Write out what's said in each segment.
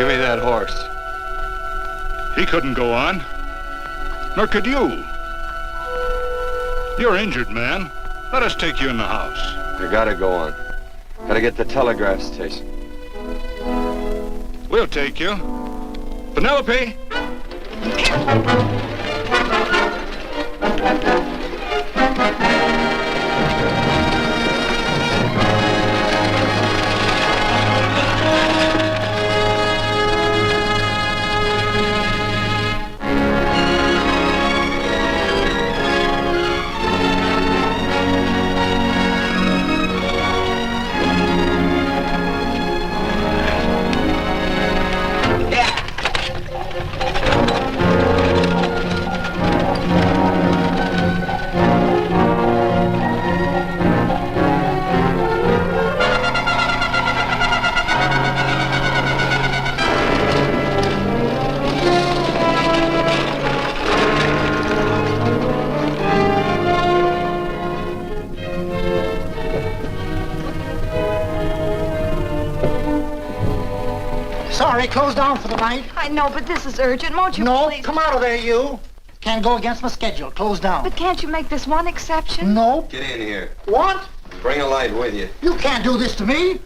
Give me that horse. He couldn't go on. Nor could you. You're injured, man. Let us take you in the house. I gotta go on. Gotta get to the telegraph station. We'll take you. Penelope! Sorry, closed down for the night. I know, but this is urgent. Won't you No, please? come out of there, you. Can't go against my schedule. Closed down. But can't you make this one exception? No. Get in here. What? Bring a light with you. You can't do this to me.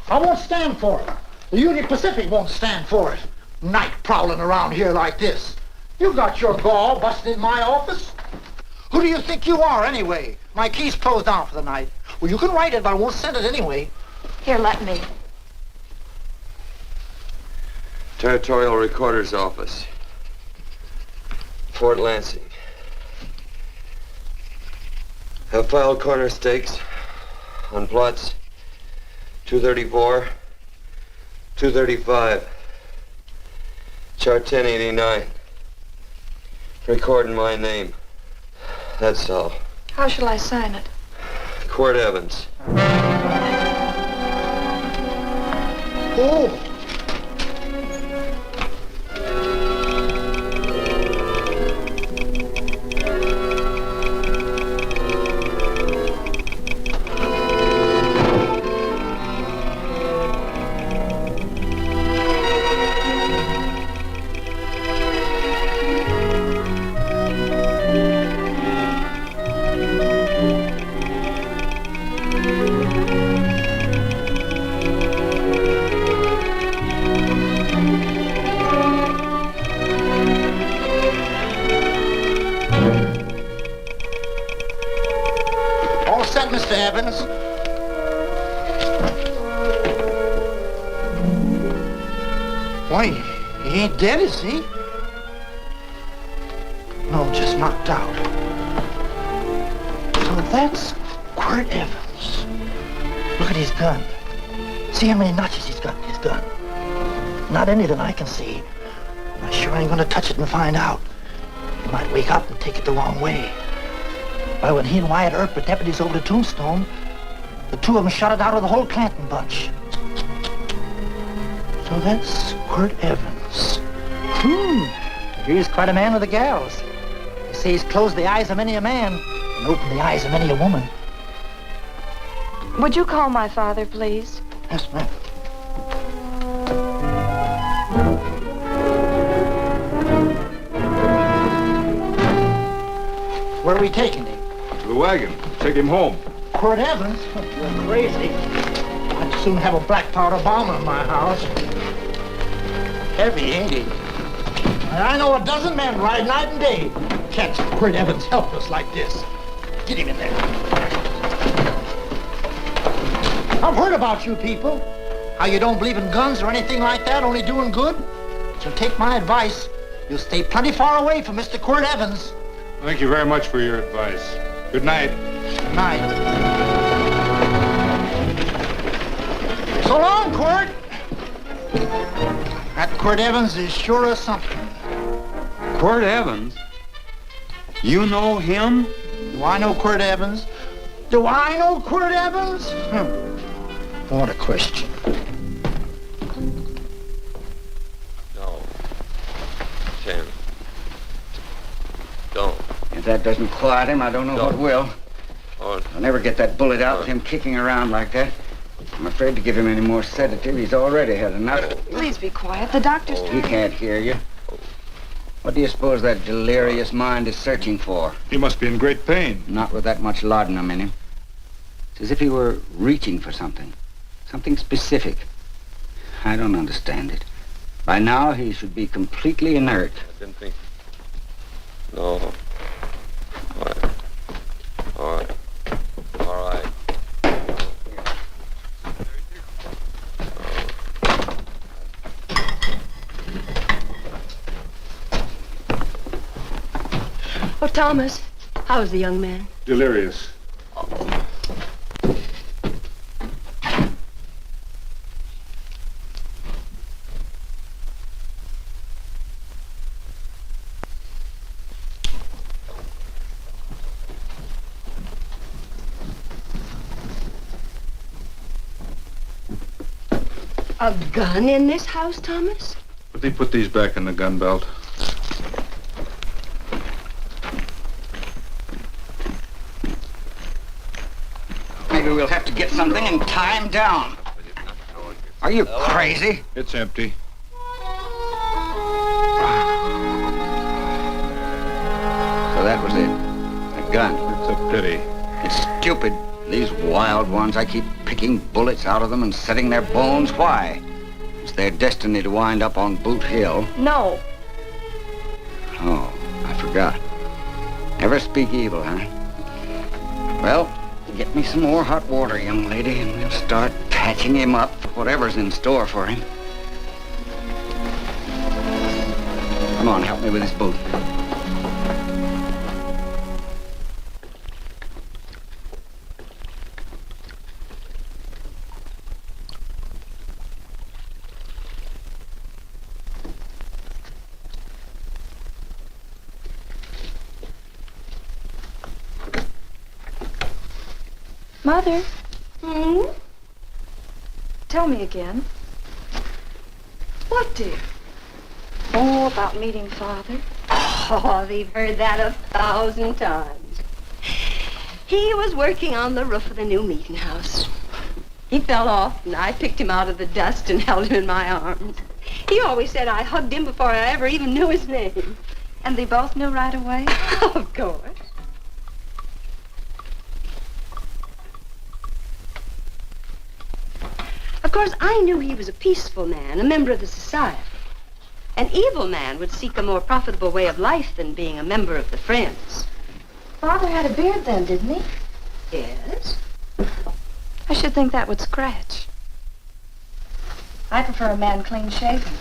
I won't stand for it. The Union Pacific won't stand for it. Night prowling around here like this. You got your gall busting in my office? Who do you think you are, anyway? My key's closed down for the night. Well, you can write it, but I won't send it anyway. Here, let me. Territorial Recorder's Office. Fort Lansing. Have filed corner stakes on plots 234, 235, chart 1089. Recording my name. That's all. How shall I sign it? Quirt Evans. Oh. All set, Mr. Evans. Why, he ain't dead, is he? No, just knocked out. So that's Quirt Evans. Look at his gun. See how many notches he's got in his gun. Not any that I can see. I sure ain't gonna touch it and find out. He might wake up and take it the wrong way. Why, when he and Wyatt Earp were deputies over to Tombstone, the two of them shot it out of the whole Clanton bunch. So that's Quirt Evans. He's quite a man with the gals. They say he's closed the eyes of many a man and opened the eyes of many a woman. Would you call my father, please? Yes, ma'am. Where are we taking him? To the wagon. Take him home. Quirt Evans? You're crazy. I'd soon have a black powder bomber in my house. Heavy, ain't he? And I know a dozen men ride night and day. Catch Quirt Evans helpless like this. Get him in there. I've heard about you people. How you don't believe in guns or anything like that, only doing good. So take my advice. You'll stay plenty far away from Mr. Quirt Evans. Thank you very much for your advice. Good night. Good night. So long, Quirt. That Quirt Evans is sure of something. Quirt Evans? You know him? Do I know Quirt Evans? Do I know Quirt Evans? What a question. No. 10. Don't. If that doesn't quiet him, I don't know what will. Oh, I'll never get that bullet out with him kicking around like that. I'm afraid to give him any more sedative. He's already had enough. Please be quiet. The doctor's He can't hear you. What do you suppose that delirious mind is searching for? He must be in great pain. Not with that much laudanum in him. It's as if he were reaching for something. Something specific. I don't understand it. By now, he should be completely inert. I didn't think... No. All right. All right. All right. Oh, Thomas, how is the young man? Delirious. A gun in this house, Thomas? But they put these back in the gun belt. Maybe we'll have to get something and tie him down. Are you crazy? It's empty. So that was it. A gun. It's a pity. It's stupid. These wild ones, I keep picking bullets out of them and setting their bones. Why? It's their destiny to wind up on Boot Hill. No. Oh, I forgot. Never speak evil, huh? Well, get me some more hot water, young lady, and we'll start patching him up for whatever's in store for him. Come on, help me with his boot. Mother, Hmm? tell me again. What, dear? Oh, about meeting Father. Oh, we've heard that 1,000 times. He was working on the roof of the new meeting house. He fell off, and I picked him out of the dust and held him in my arms. He always said I hugged him before I ever even knew his name. And they both knew right away? Of course. Of course, I knew he was a peaceful man, a member of the society. An evil man would seek a more profitable way of life than being a member of the Friends. Father had a beard then, didn't he? Yes? I should think that would scratch. I prefer a man clean shaven.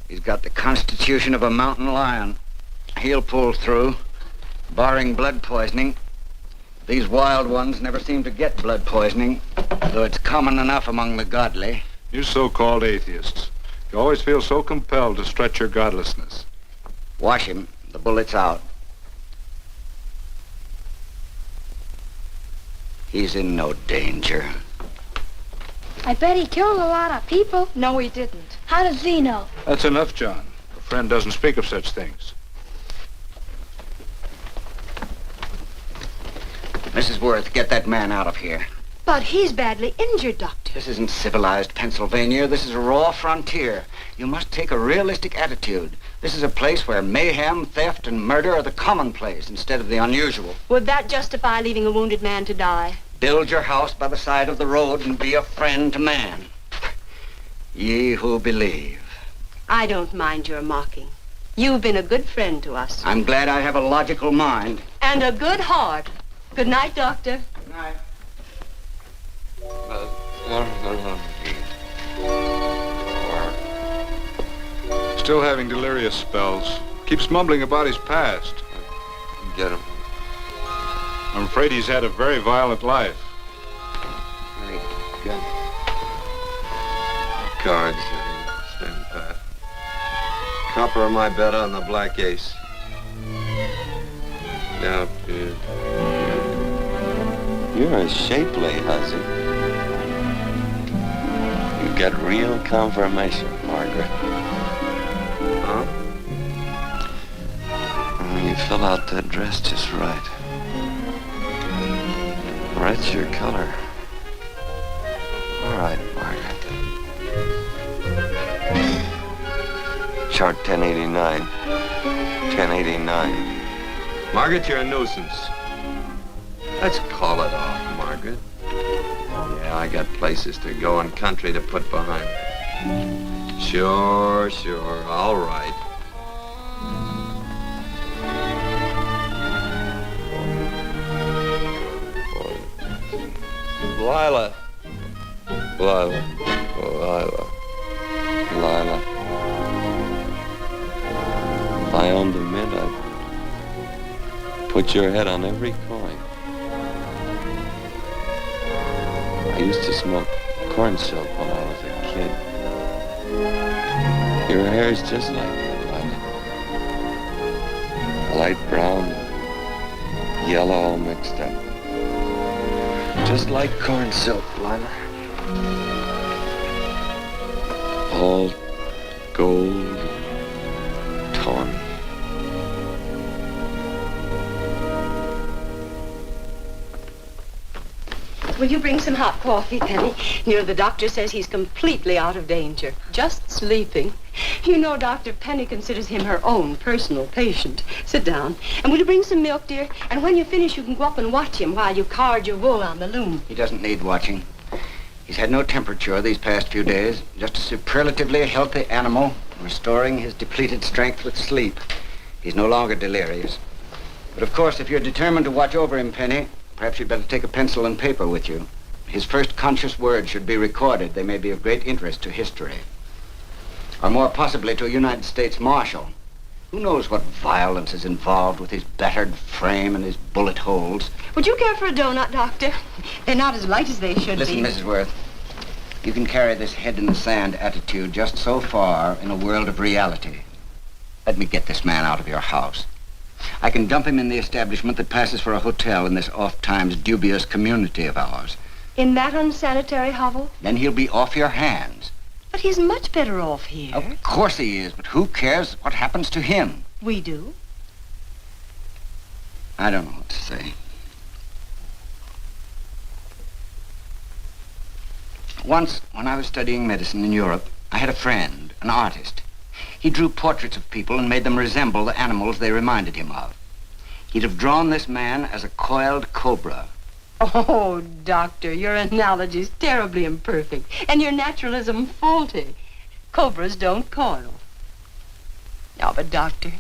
He's got the constitution of a mountain lion. He'll pull through, barring blood poisoning. These wild ones never seem to get blood poisoning, though it's common enough among the godly. You so-called atheists. You always feel so compelled to stretch your godlessness. Wash him. The bullet's out. He's in no danger. I bet he killed a lot of people. No, he didn't. How does he know? That's enough, John. A friend doesn't speak of such things. Mrs. Worth, get that man out of here. But he's badly injured, Doctor. This isn't civilized Pennsylvania. This is a raw frontier. You must take a realistic attitude. This is a place where mayhem, theft, and murder are the commonplace instead of the unusual. Would that justify leaving a wounded man to die? Build your house by the side of the road and be a friend to man. Ye who believe. I don't mind your mocking. You've been a good friend to us. I'm glad I have a logical mind. And a good heart. Good night, Doctor. Good night. Still having delirious spells. Keeps mumbling about his past. Get him. I'm afraid he's had a very violent life. Very good. Cards. Stand pat. Copper on my bet on the black ace. Now, you're a shapely hussy. You get real confirmation, Margaret. Huh? You fill out that dress just right. Red's your color. All right, Margaret. Chart 1089. 1089. Margaret, you're a nuisance. Let's call it off, Margaret. Yeah, I got places to go and country to put behind me. Sure, all right. Lila. If I owned a mint, I'd put your head on every coin. I used to smoke corn silk when I was a kid. Your hair's just like that, Lila. Light brown and yellow all mixed up. Just like corn silk, Lila. All gold, tawny. Will you bring some hot coffee, Penny? You know, the doctor says he's completely out of danger. Just sleeping. You know, Dr. Penny considers him her own personal patient. Sit down. And will you bring some milk, dear? And when you finish, you can go up and watch him while you card your wool on the loom. He doesn't need watching. He's had no temperature these past few days. Just a superlatively healthy animal, restoring his depleted strength with sleep. He's no longer delirious. But of course, if you're determined to watch over him, Penny, perhaps you'd better take a pencil and paper with you. His first conscious words should be recorded. They may be of great interest to history. Or more possibly to a United States Marshal. Who knows what violence is involved with his battered frame and his bullet holes. Would you care for a donut, Doctor? They're not as light as they should Listen, be. Mrs. Worth. You can carry this head-in-the-sand attitude just so far in a world of reality. Let me get this man out of your house. I can dump him in the establishment that passes for a hotel in this oft-times dubious community of ours. In that unsanitary hovel? Then he'll be off your hands. But he's much better off here. Of course he is, but who cares what happens to him? We do. I don't know what to say. Once, when I was studying medicine in Europe, I had a friend, an artist. He drew portraits of people and made them resemble the animals they reminded him of. He'd have drawn this man as a coiled cobra. Oh, Doctor, your analogy's terribly imperfect, and your naturalism faulty. Cobras don't coil. No, but Doctor,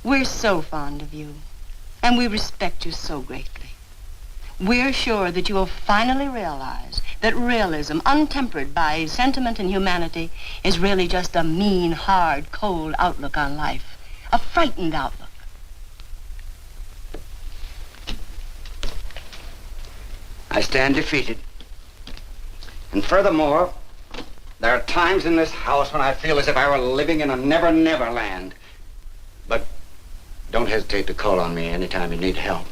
we're so fond of you, and we respect you so greatly. We're sure that you will finally realize that realism, untempered by sentiment and humanity, is really just a mean, hard, cold outlook on life. A frightened outlook. I stand defeated. And furthermore, there are times in this house when I feel as if I were living in a never-never land. But don't hesitate to call on me anytime you need help.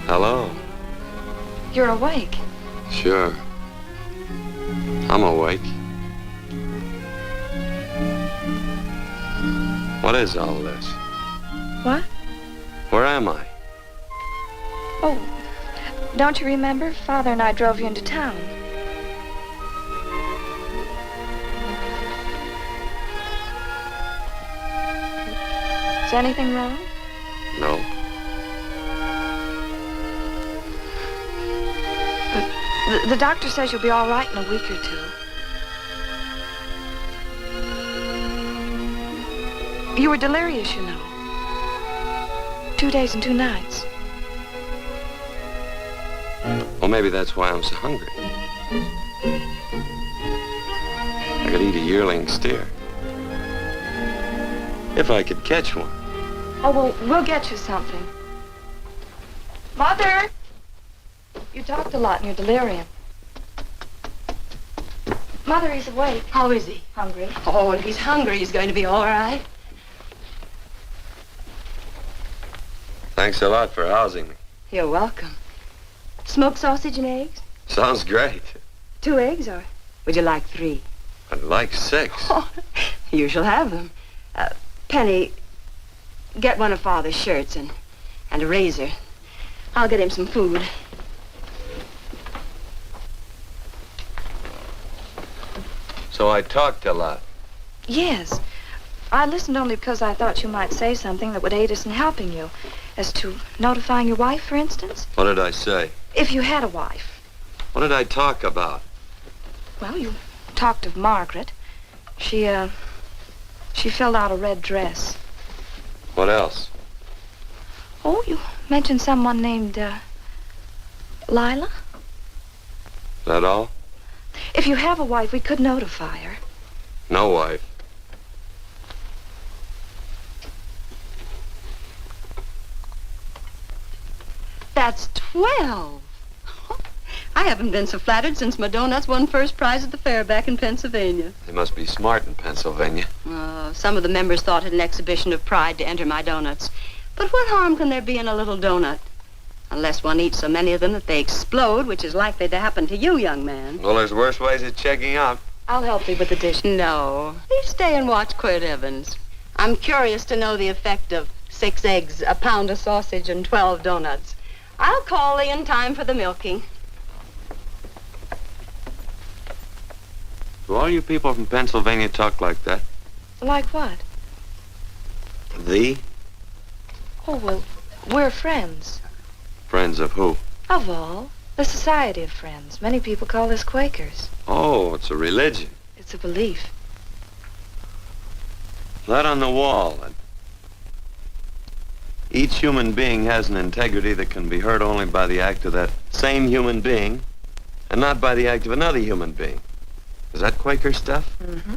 Hello. You're awake. Sure. I'm awake. What is all this? What? Where am I? Oh, don't you remember? Father and I drove you into town. Is anything wrong? No. The doctor says you'll be all right in a week or two. You were delirious, you know. 2 days and 2 nights. Well, maybe that's why I'm so hungry. I could eat a yearling steer. If I could catch one. Oh, well, we'll get you something. Mother! You talked a lot in your delirium. Mother, he's awake. How is he? Hungry. Oh, if he's hungry, he's going to be all right. Thanks a lot for housing me. You're welcome. Smoked sausage and eggs? Sounds great. 2 eggs, or would you like 3? I'd like 6. Oh, you shall have them. Penny, get one of Father's shirts and a razor. I'll get him some food. So I talked a lot. Yes. I listened only because I thought you might say something that would aid us in helping you. As to notifying your wife, for instance. What did I say? If you had a wife. What did I talk about? Well, you talked of Margaret. She filled out a red dress. What else? Oh, you mentioned someone named, Lila? Is that all? If you have a wife, we could notify her. No wife. That's 12. I haven't been so flattered since my donuts won first prize at the fair back in Pennsylvania. They must be smart in Pennsylvania. Some of the members thought it an exhibition of pride to enter my donuts. But what harm can there be in a little donut? Unless one eats so many of them that they explode, which is likely to happen to you, young man. Well, there's worse ways of checking out. I'll help you with the dish. No. You stay and watch Quirt Evans. I'm curious to know the effect of 6 eggs, a pound of sausage, and 12 donuts. I'll call Lee in time for the milking. Do all you people from Pennsylvania talk like that? Like what? Thee? Oh, well, we're friends. Friends of who? Of all. The Society of Friends. Many people call us Quakers. Oh, it's a religion. It's a belief. That on the wall. That each human being has an integrity that can be hurt only by the act of that same human being, and not by the act of another human being. Is that Quaker stuff? Mm-hmm.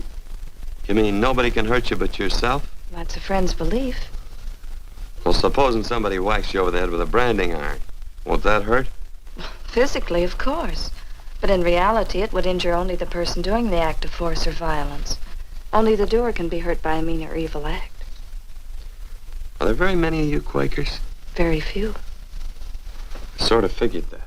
You mean nobody can hurt you but yourself? That's a friend's belief. Well, supposing somebody whacks you over the head with a branding iron. Won't that hurt? Physically, of course. But in reality, it would injure only the person doing the act of force or violence. Only the doer can be hurt by a mean or evil act. Are there very many of you Quakers? Very few. I sort of figured that.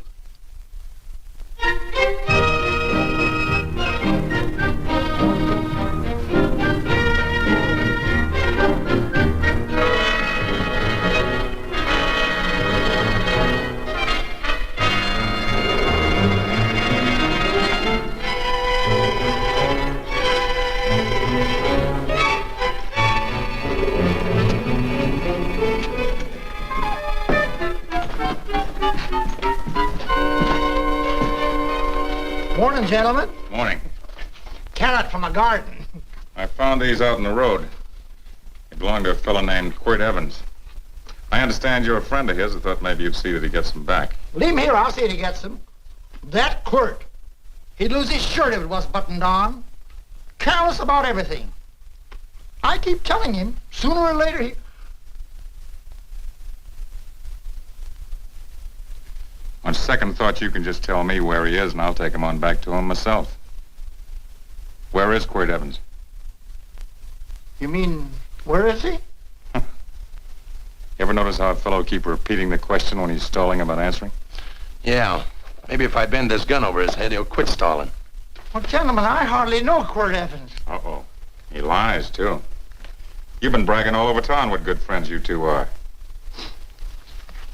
Morning, gentlemen. Morning. Carrot from a garden. I found these out in the road. They belong to a fellow named Quirt Evans. I understand you're a friend of his. I thought maybe you'd see that he gets them back. Leave him here, I'll see if he gets them. That Quirt. He'd lose his shirt if it was buttoned on. Careless about everything. I keep telling him, sooner or later he... On second thought, you can just tell me where he is, and I'll take him on back to him myself. Where is Quirt Evans? You mean, where is he? You ever notice how a fellow keep repeating the question when he's stalling about answering? Yeah. Maybe if I bend this gun over his head, he'll quit stalling. Well, gentlemen, I hardly know Quirt Evans. Uh-oh. He lies, too. You've been bragging all over town what good friends you two are.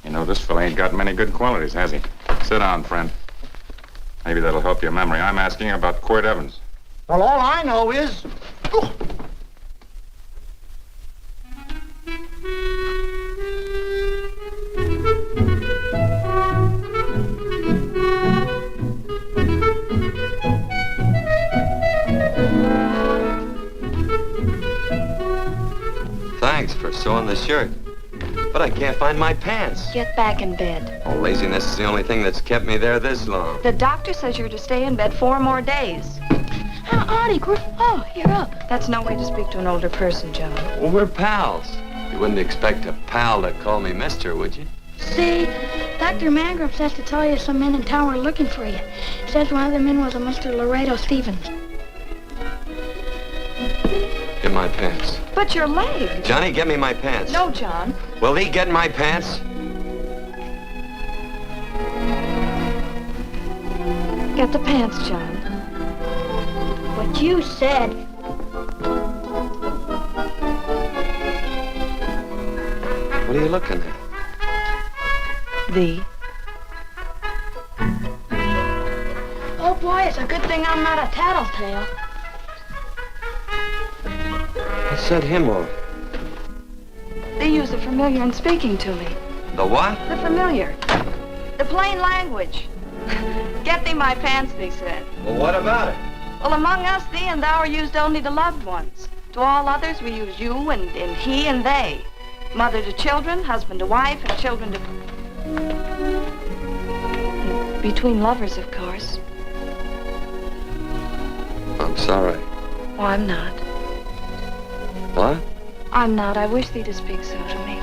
You know, this fella ain't got many good qualities, has he? Sit down, friend. Maybe that'll help your memory. I'm asking about Quirt Evans. Well, all I know is... Oh. Thanks for sewing the shirt. But I can't find my pants. Get back in bed. Oh, laziness is the only thing that's kept me there this long. The doctor says you're to stay in bed 4 more days. Auntie, oh, you're up. That's no way to speak to an older person, Joan. Well, we're pals. You wouldn't expect a pal to call me mister, would you? See, Dr. Mangrum says to tell you some men in town were looking for you. Says one of the men was a Mr. Laredo Stevens. Get my pants. But your leg. Johnny, get me my pants. No, John. Will he get my pants? Get the pants, John. What you said. What are you looking at? Thee. Oh, boy, it's a good thing I'm not a tattletale. What set him off? They use the familiar in speaking to me. The what? The familiar. The plain language. Get thee my pants, they said. Well, what about it? Well, among us, thee and thou are used only to loved ones. To all others, we use you and he and they. Mother to children, husband to wife, and children to... Between lovers, of course. I'm sorry. Oh, I'm not. What? I'm not. I wish thee to speak so to me.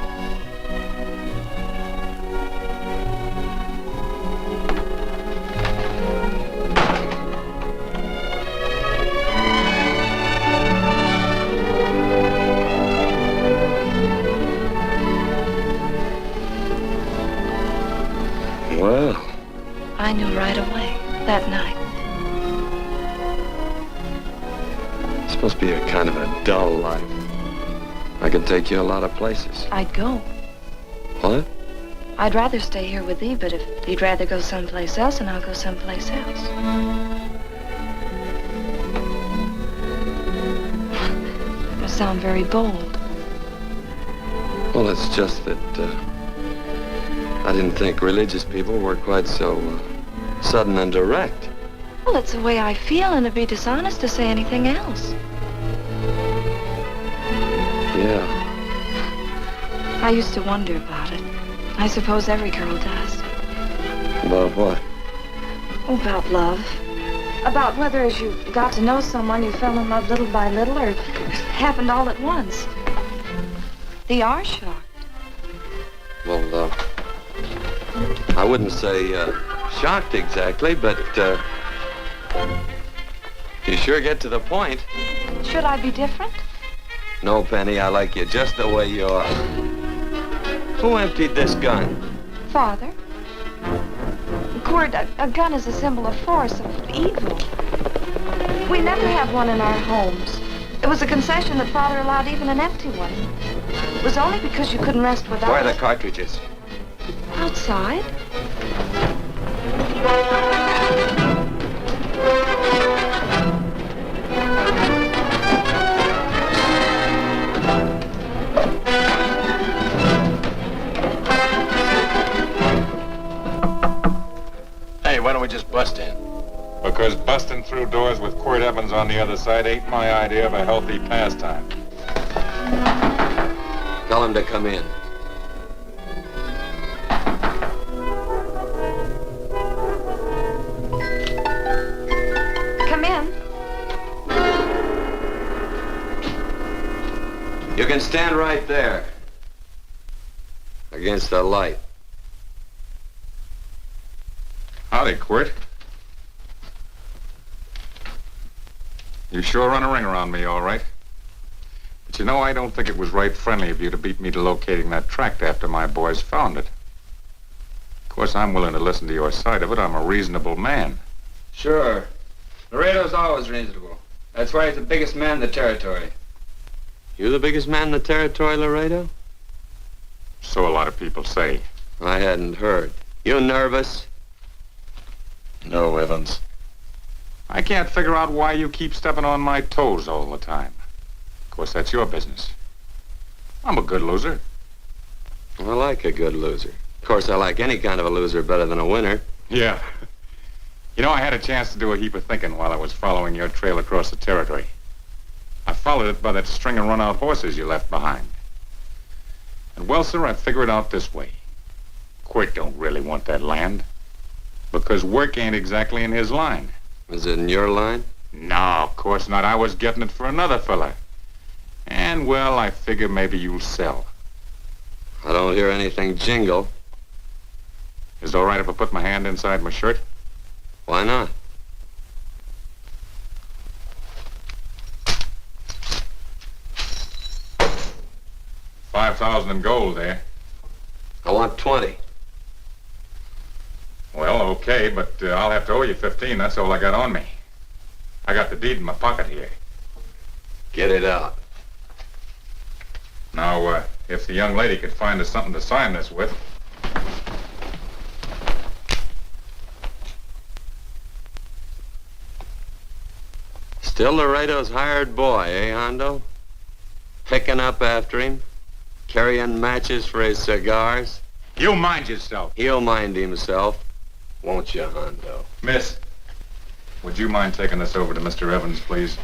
Well, I knew right away that night. this must be a kind of a dull life. I can take you a lot of places. I'd go. What? I'd rather stay here with thee, but if you'd rather go someplace else, then I'll go someplace else. You sound very bold. Well, it's just that I didn't think religious people were quite so sudden and direct. Well, it's the way I feel, and it'd be dishonest to say anything else. Yeah. I used to wonder about it. I suppose every girl does. About what? About love. About whether as you got to know someone, you fell in love little by little, or it happened all at once. They are shocked. Well, I wouldn't say shocked exactly, but you sure get to the point. Should I be different? No, Penny, I like you just the way you are. Who emptied this gun? Father? Cord, a gun is a symbol of force, of evil. We never have one in our homes. It was a concession that Father allowed even an empty one. It was only because you couldn't rest without Where are the it. cartridges? Outside? Hey, why don't we just bust in? Because busting through doors with Quirt Evans on the other side ain't my idea of a healthy pastime. Tell him to come in. Come in. You can stand right there. Against the light. Howdy, Quirt. You sure run a ring around me, all right. But you know, I don't think it was right friendly of you to beat me to locating that tract after my boys found it. Of course, I'm willing to listen to your side of it. I'm a reasonable man. Sure. Laredo's always reasonable. That's why he's the biggest man in the territory. You the biggest man in the territory, Laredo? So a lot of people say. I hadn't heard. You nervous? No, Evans. I can't figure out why you keep stepping on my toes all the time. Of course, that's your business. I'm a good loser. I like a good loser. Of course, I like any kind of a loser better than a winner. Yeah. You know, I had a chance to do a heap of thinking while I was following your trail across the territory. I followed it by that string of run-out horses you left behind. And, well, sir, I figure it out this way. Quirt don't really want that land. Because work ain't exactly in his line. Is it in your line? No, of course not. I was getting it for another fella. And, well, I figure maybe you'll sell. I don't hear anything jingle. Is it all right if I put my hand inside my shirt? Why not? $5,000 in gold there. I want 20. Well, okay, but I'll have to owe you 15. That's all I got on me. I got the deed in my pocket here. Get it out. Now, if the young lady could find us something to sign this with. Still Laredo's hired boy, eh, Hondo? Picking up after him, carrying matches for his cigars. You mind yourself. He'll mind himself, won't you, Hondo? Miss, would you mind taking this over to Mr. Evans, please?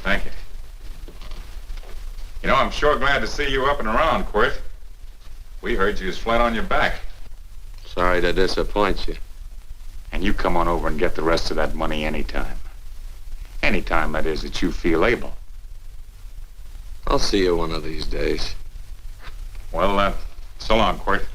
Thank you. You know, I'm sure glad to see you up and around, Quirt. We heard you was flat on your back. Sorry to disappoint you. And you come on over and get the rest of that money anytime. Anytime, that is, that you feel able. I'll see you one of these days. Well, so long, Quirt.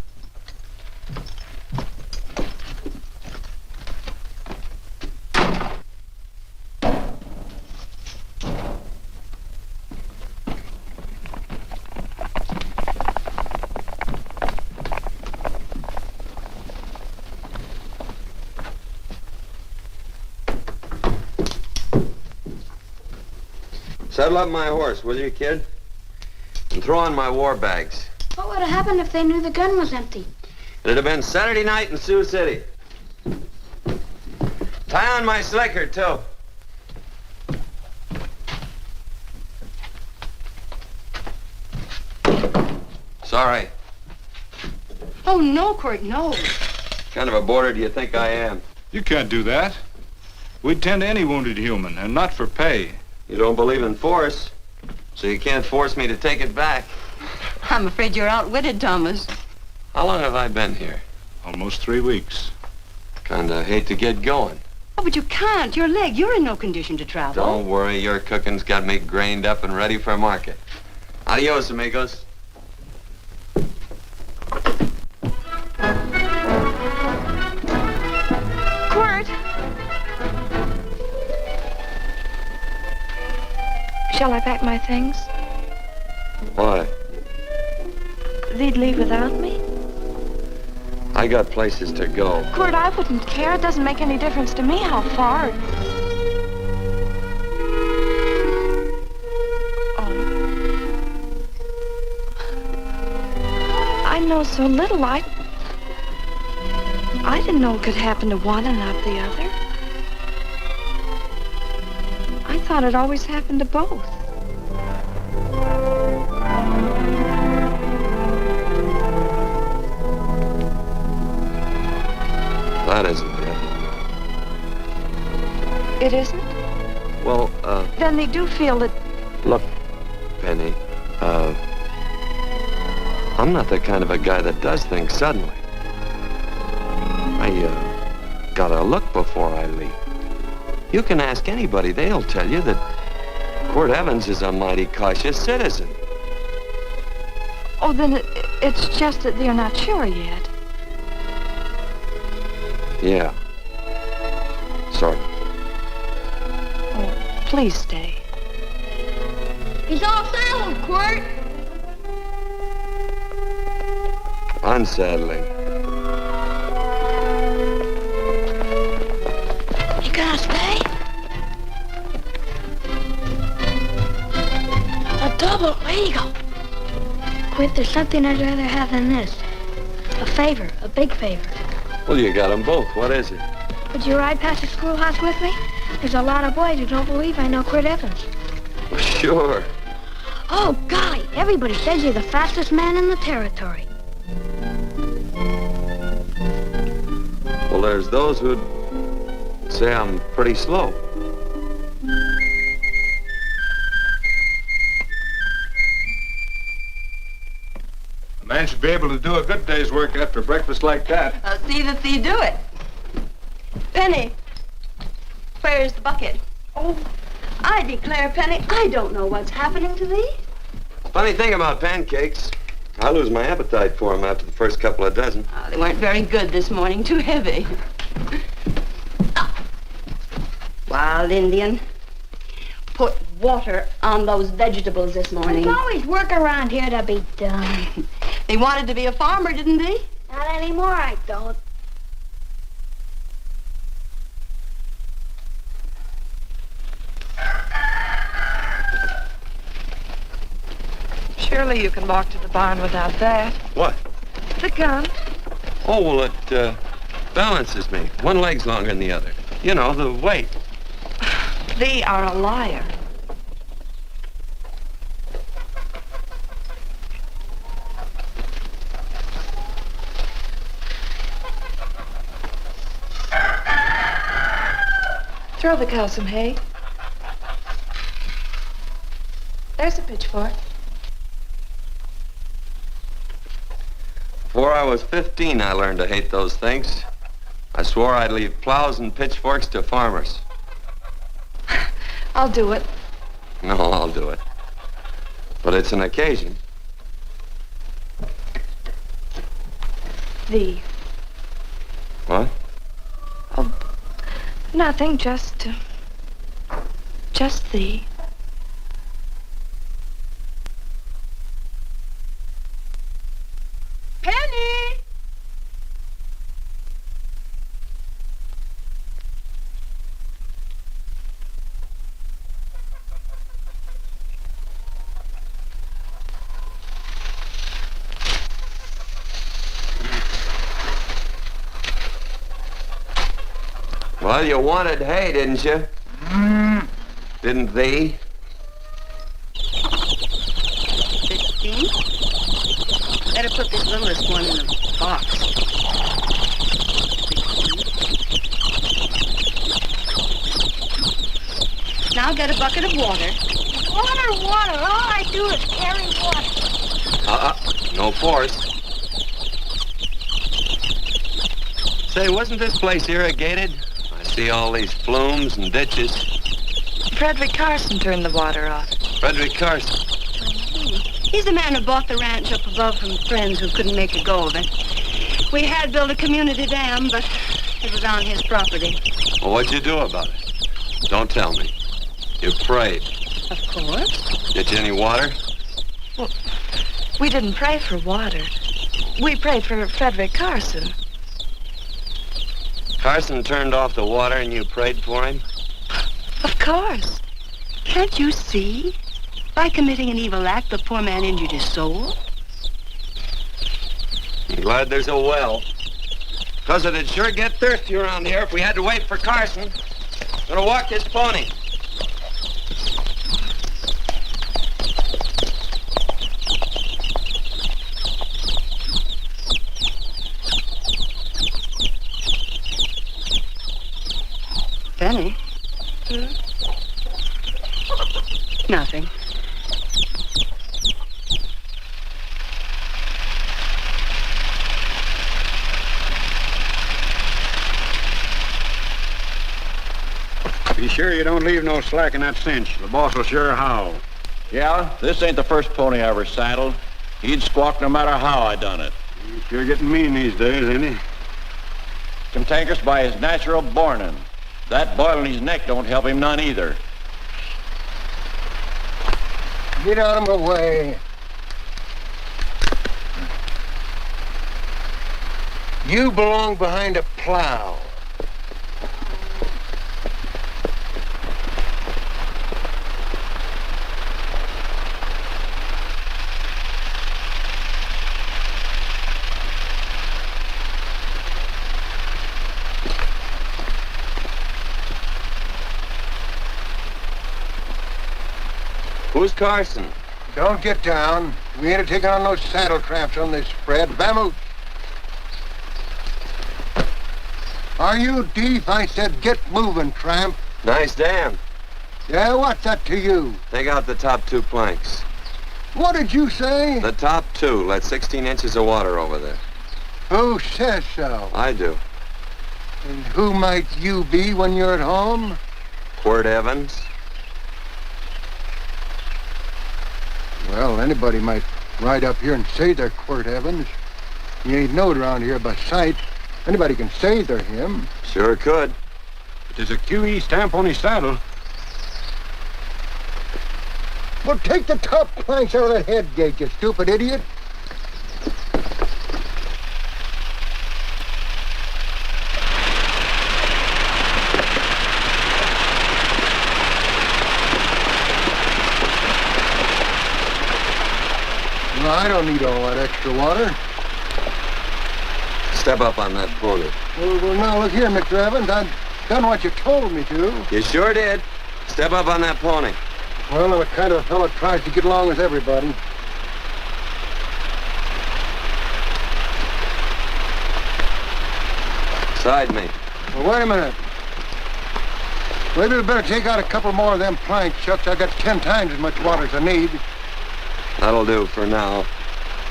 Saddle up my horse, will you, kid? And throw on my war bags. What would have happened if they knew the gun was empty? It'd have been Saturday night in Sioux City. Tie on my slicker, too. Sorry. Oh, no, Quirt, no. What kind of a boarder do you think I am? You can't do that. We'd tend to any wounded human, and not for pay. You don't believe in force, so you can't force me to take it back. I'm afraid you're outwitted, Thomas. How long have I been here? Almost 3 weeks. Kinda hate to get going. Oh, but you can't. Your leg, you're in no condition to travel. Don't worry, your cooking's got me grained up and ready for market. Adios, amigos. Quirt! Shall I pack my things? Why? They'd leave without me? I got places to go. Quirt, I wouldn't care. It doesn't make any difference to me how far. Oh. I know so little. I didn't know it could happen to one and not the other. I thought it always happened to both. That isn't it. It isn't? Well, Then they do feel that... look, Penny, I'm not the kind of a guy that does things suddenly. I, gotta look before I leave. You can ask anybody, they'll tell you that Quirt Evans is a mighty cautious citizen. Oh, then it's just that they're not sure yet. Yeah. Sort of. Oh, please stay. He's all saddled, Quirt. Unsettling. You gonna stay? A double eagle. Quirt, there's something I'd rather have than this. A favor, a big favor. Well, you got them both. What is it? Would you ride past the schoolhouse with me? There's a lot of boys who don't believe I know Quirt Evans. Sure. Oh, golly, everybody says you're the fastest man in the territory. Well, there's those who'd say I'm pretty slow. The Man should be able to do a good day's work after breakfast like that. See that thee do it. Penny, where's the bucket? Oh, I declare, Penny, I don't know what's happening to thee. Funny thing about pancakes, I lose my appetite for them after the first couple of dozen. They weren't very good this morning, too heavy. Wild Indian, put water on those vegetables this morning. There's always work around here to be done. He wanted to be a farmer, didn't he? Not anymore, I don't. Surely you can walk to the barn without that. What? The gun. Oh, well, it balances me. One leg's longer than the other. You know, the weight. Thee are a liar. Throw the cow some hay. There's a pitchfork. Before I was 15, I learned to hate those things. I swore I'd leave plows and pitchforks to farmers. I'll do it. No, I'll do it. But it's an occasion. Thee. What? Oh, nothing, just thee. Penny! Well, you wanted hay, didn't you? Didn't thee? 15? Better put this littlest one in a box. 16. Now get a bucket of water. Water, water. All I do is carry water. No force. Say, wasn't this place irrigated? I see all these flumes and ditches. Frederick Carson turned the water off. Frederick Carson. He's the man who bought the ranch up above from friends who couldn't make a go of it. We had built a community dam, but it was on his property. Well, what'd you do about it? Don't tell me. You prayed. Of course. Get you any water? Well, we didn't pray for water. We prayed for Frederick Carson. Carson turned off the water and you prayed for him? Of course. Can't you see? By committing an evil act, the poor man injured his soul. I'm glad there's a well. Because it'd sure get thirsty around here if we had to wait for Carson. Gonna walk his pony. Penny? Nothing. Be sure you don't leave no slack in that cinch. The boss will sure howl. Yeah, this ain't the first pony I ever saddled. He'd squawk no matter how I done it. He's sure getting mean these days, ain't he? Cantankerous by his natural bornin'. That boil in his neck don't help him none either. Get out of my way. You belong behind a plow. Who's Carson? Don't get down. We ain't taking on no saddle traps on this spread. Vamoose. Are you deef? I said get moving, tramp. Nice dam. Yeah, what's that to you? Take out the top 2 planks. What did you say? The top two let 16 inches of water over there. Who says so? I do. And who might you be when you're at home? Quirt Evans. Well, anybody might ride up here and say they're Quirt Evans. He ain't knowed around here by sight. Anybody can say they're him. Sure could. But there's a QE stamp on his saddle. Well, take the top planks out of that head gate, you stupid idiot. Well, I don't need all that extra water. Step up on that pony. Well, now, look here, Mr. Evans. I've done what you told me to. You sure did. Step up on that pony. Well, I'm the kind of fellow that tries to get along with everybody. Side me. Well, wait a minute. Maybe we better take out a couple more of them planks, Chucks. I got 10 times as much water as I need. That'll do for now.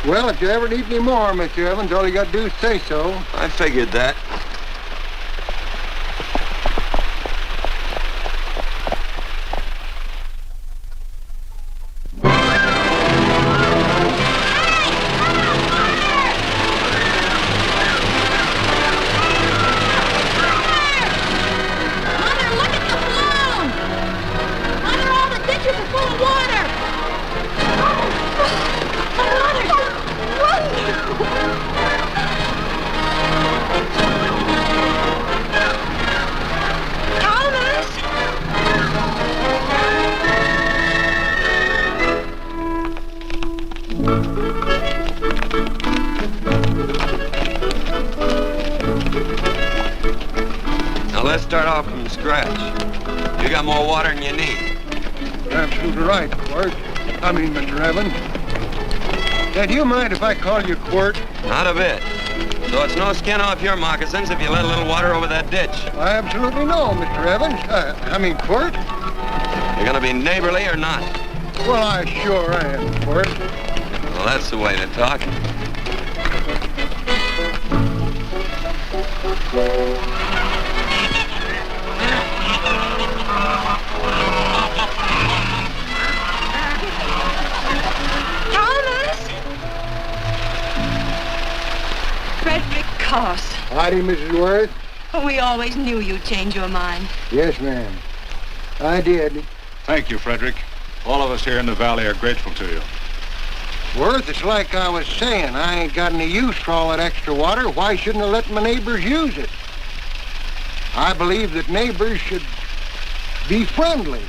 Well, if you ever need any more, Mr. Evans, all you got to do is say so. I figured that. Now let's start off from scratch. You got more water than you need. You're absolutely right, Quirt. I mean, Mr. Evans. Hey, do you mind if I call you Quirt? Not a bit. So it's no skin off your moccasins if you let a little water over that ditch. I absolutely know, Mr. Evans. I mean, Quirt. You're gonna be neighborly or not? Well, I sure am, Quirt. Well, that's the way to talk. Frederick Carson. Howdy, Mrs. Worth. We always knew you'd change your mind. Yes, ma'am. I did. Thank you, Frederick. All of us here in the valley are grateful to you. Worth, it's like I was saying. I ain't got any use for all that extra water. Why shouldn't I let my neighbors use it? I believe that neighbors should be friendly.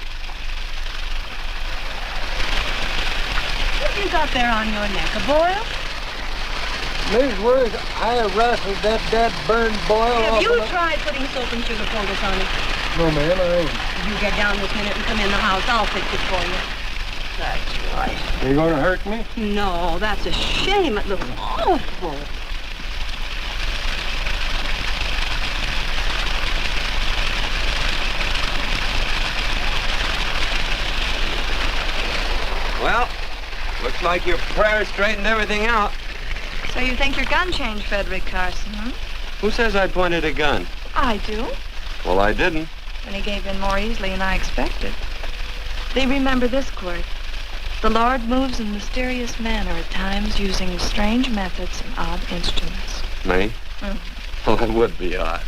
What you got there on your neck, a boil? Miss Worth, I rassled that burned boil Have off. you tried putting soap and sugar poultice on it? No, ma'am, I ain't. You get down this minute and come in the house. I'll fix it for you. That's right. You gonna hurt me? No, that's a shame. It looks awful. Well, looks like your prayer straightened everything out. So you think your gun changed, Frederick Carson, huh? Who says I pointed a gun? I do. Well, I didn't. And he gave in more easily than I expected. They remember this, Quirt. The Lord moves in mysterious manner at times using strange methods and odd instruments. Me? Mm. Well, that would be odd.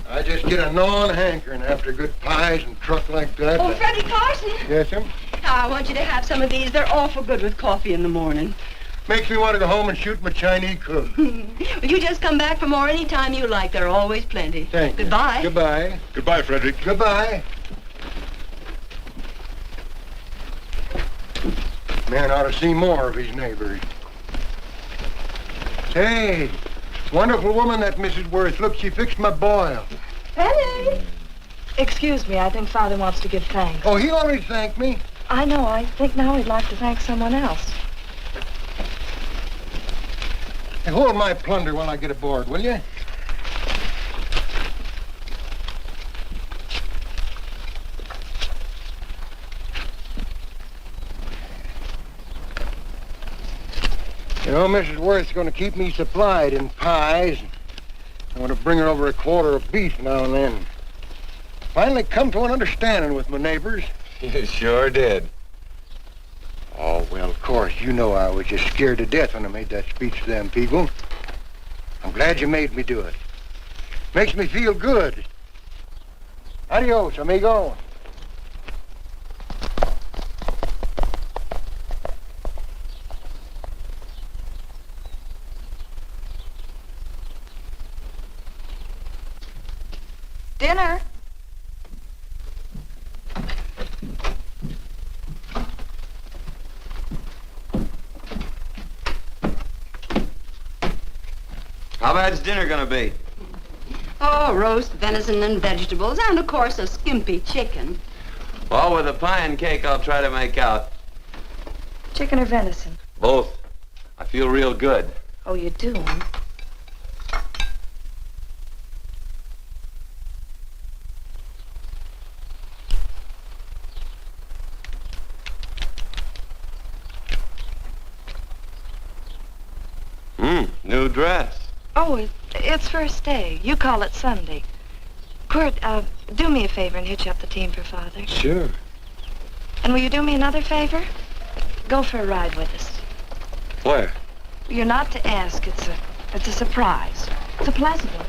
I just get a gnawing hankering after good pies and truck like that. Oh, Frederick Carson. Yes, ma'am? I want you to have some of these. They're awful good with coffee in the morning. Makes me want to go home and shoot my Chinese cook. You just come back for more any time you like. There are always plenty. Thank you. Goodbye. Goodbye. Goodbye, Frederick. Goodbye. Man ought to see more of his neighbors. Hey, wonderful woman, that Mrs. Worth. Look, she fixed my boil. Penny. Excuse me, I think Father wants to give thanks. Oh, he already thanked me. I know. I think now he'd like to thank someone else. Hey, hold my plunder while I get aboard, will you? You know, Mrs. Worth's going to keep me supplied in pies. I'm going to bring her over a quarter of beef now and then. Finally come to an understanding with my neighbors. You sure did. Oh, well, of course, you know I was just scared to death when I made that speech to them people. I'm glad you made me do it. Makes me feel good. Adios, amigo. Dinner. How bad's dinner gonna be? Oh, roast venison and vegetables, and of course a skimpy chicken. Well, with a pie and cake, I'll try to make out. Chicken or venison? Both. I feel real good. Oh, you do? New dress. Oh, it's first day. You call it Sunday. Kurt, do me a favor and hitch up the team for Father. Sure. And will you do me another favor? Go for a ride with us. Where? You're not to ask. It's a surprise. It's a pleasant one.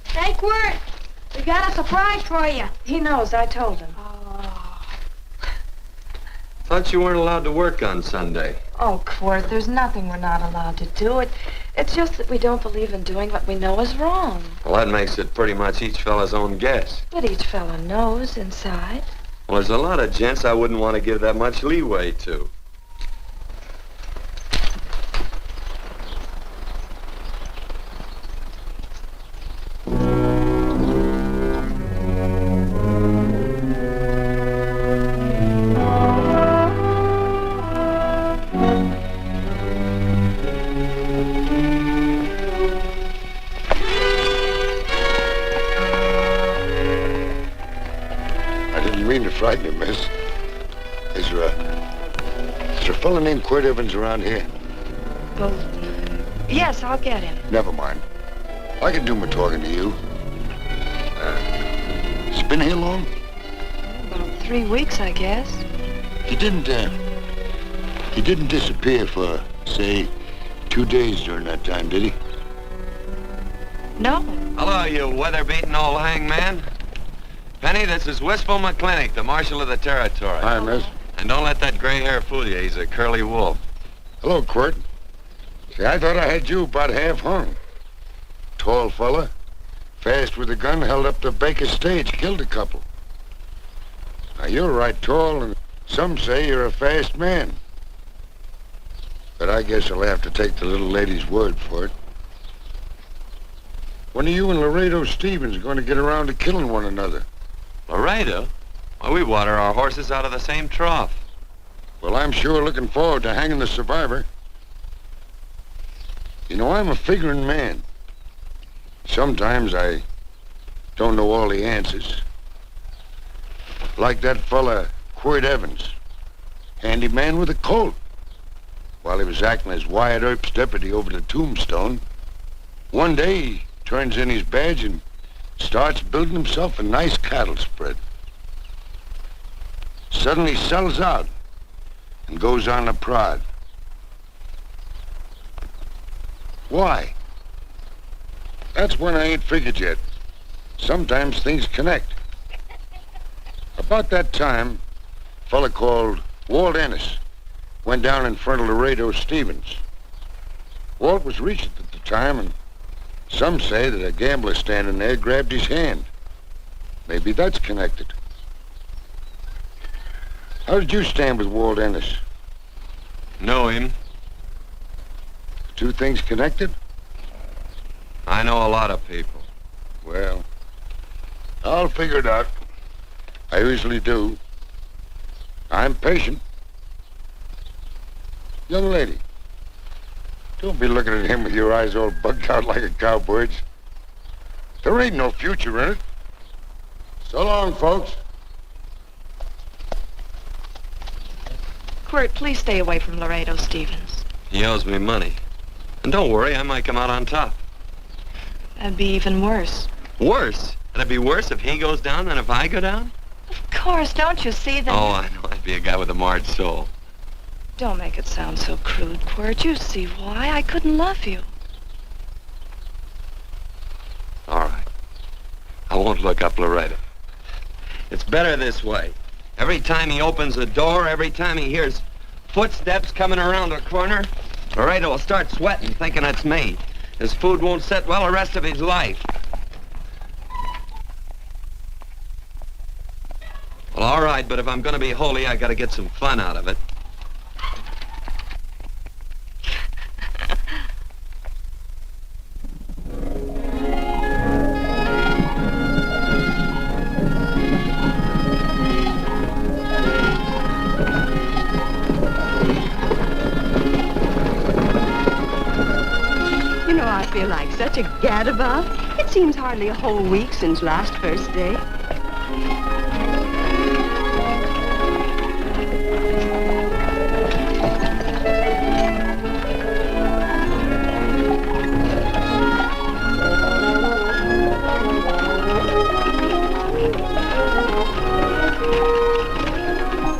Hey, Quirt, we got a surprise for you. He knows. I told him. Thought you weren't allowed to work on Sunday. Oh, Quirt, there's nothing we're not allowed to do. It's just that we don't believe in doing what we know is wrong. Well, that makes it pretty much each fella's own guess. But each fella knows inside. Well, there's a lot of gents I wouldn't want to give that much leeway to. Frighten you, miss. Is there a fella named Quirt Evans around here? Well, yes, I'll get him. Never mind. I can do my talking to you. He's been here long? About 3 weeks, I guess. He didn't disappear for, say, 2 days during that time, did he? No. Hello, you weather-beaten old hangman. Penny, this is Wistful McClintock, the Marshal of the Territory. Hi, miss. And don't let that gray hair fool you. He's a curly wolf. Hello, Quirt. See, I thought I had you about half hung. Tall fella, fast with a gun, held up the Baker stage, killed a couple. Now, you're right tall, and some say you're a fast man. But I guess I'll have to take the little lady's word for it. When are you and Laredo Stevens going to get around to killing one another? Laredo? Well, we water our horses out of the same trough. Well, I'm sure looking forward to hanging the survivor. You know, I'm a figuring man. Sometimes I don't know all the answers. Like that fella, Quirt Evans. Handyman with a Colt. While he was acting as Wyatt Earp's deputy over the Tombstone, one day he turns in his badge and starts building himself a nice cattle spread. Suddenly sells out and goes on a prod. Why? That's one I ain't figured yet. Sometimes things connect. About that time, a fella called Walt Ennis went down in front of Laredo Stevens. Walt was Regent at the time, and some say that a gambler standing there grabbed his hand. Maybe that's connected. How did you stand with Walt Ennis? Know him. The two things connected? I know a lot of people. Well, I'll figure it out. I usually do. I'm patient. Young lady, don't be looking at him with your eyes all bugged out like a cowbird's. There ain't no future in it. So long, folks. Quirt, please stay away from Laredo Stevens. He owes me money. And don't worry, I might come out on top. That'd be even worse. Worse? It'd be worse if he goes down than if I go down? Of course, don't you see that? Oh, I know. I'd be a guy with a marred soul. Don't make it sound so crude, Quirt. You see why I couldn't love you. All right. I won't look up Laredo. It's better this way. Every time he opens the door, every time he hears footsteps coming around the corner, Laredo will start sweating, thinking it's me. His food won't sit well the rest of his life. Well, all right, but if I'm going to be holy, I got to get some fun out of it. You know, I feel like such a gadabout. It seems hardly a whole week since last first day.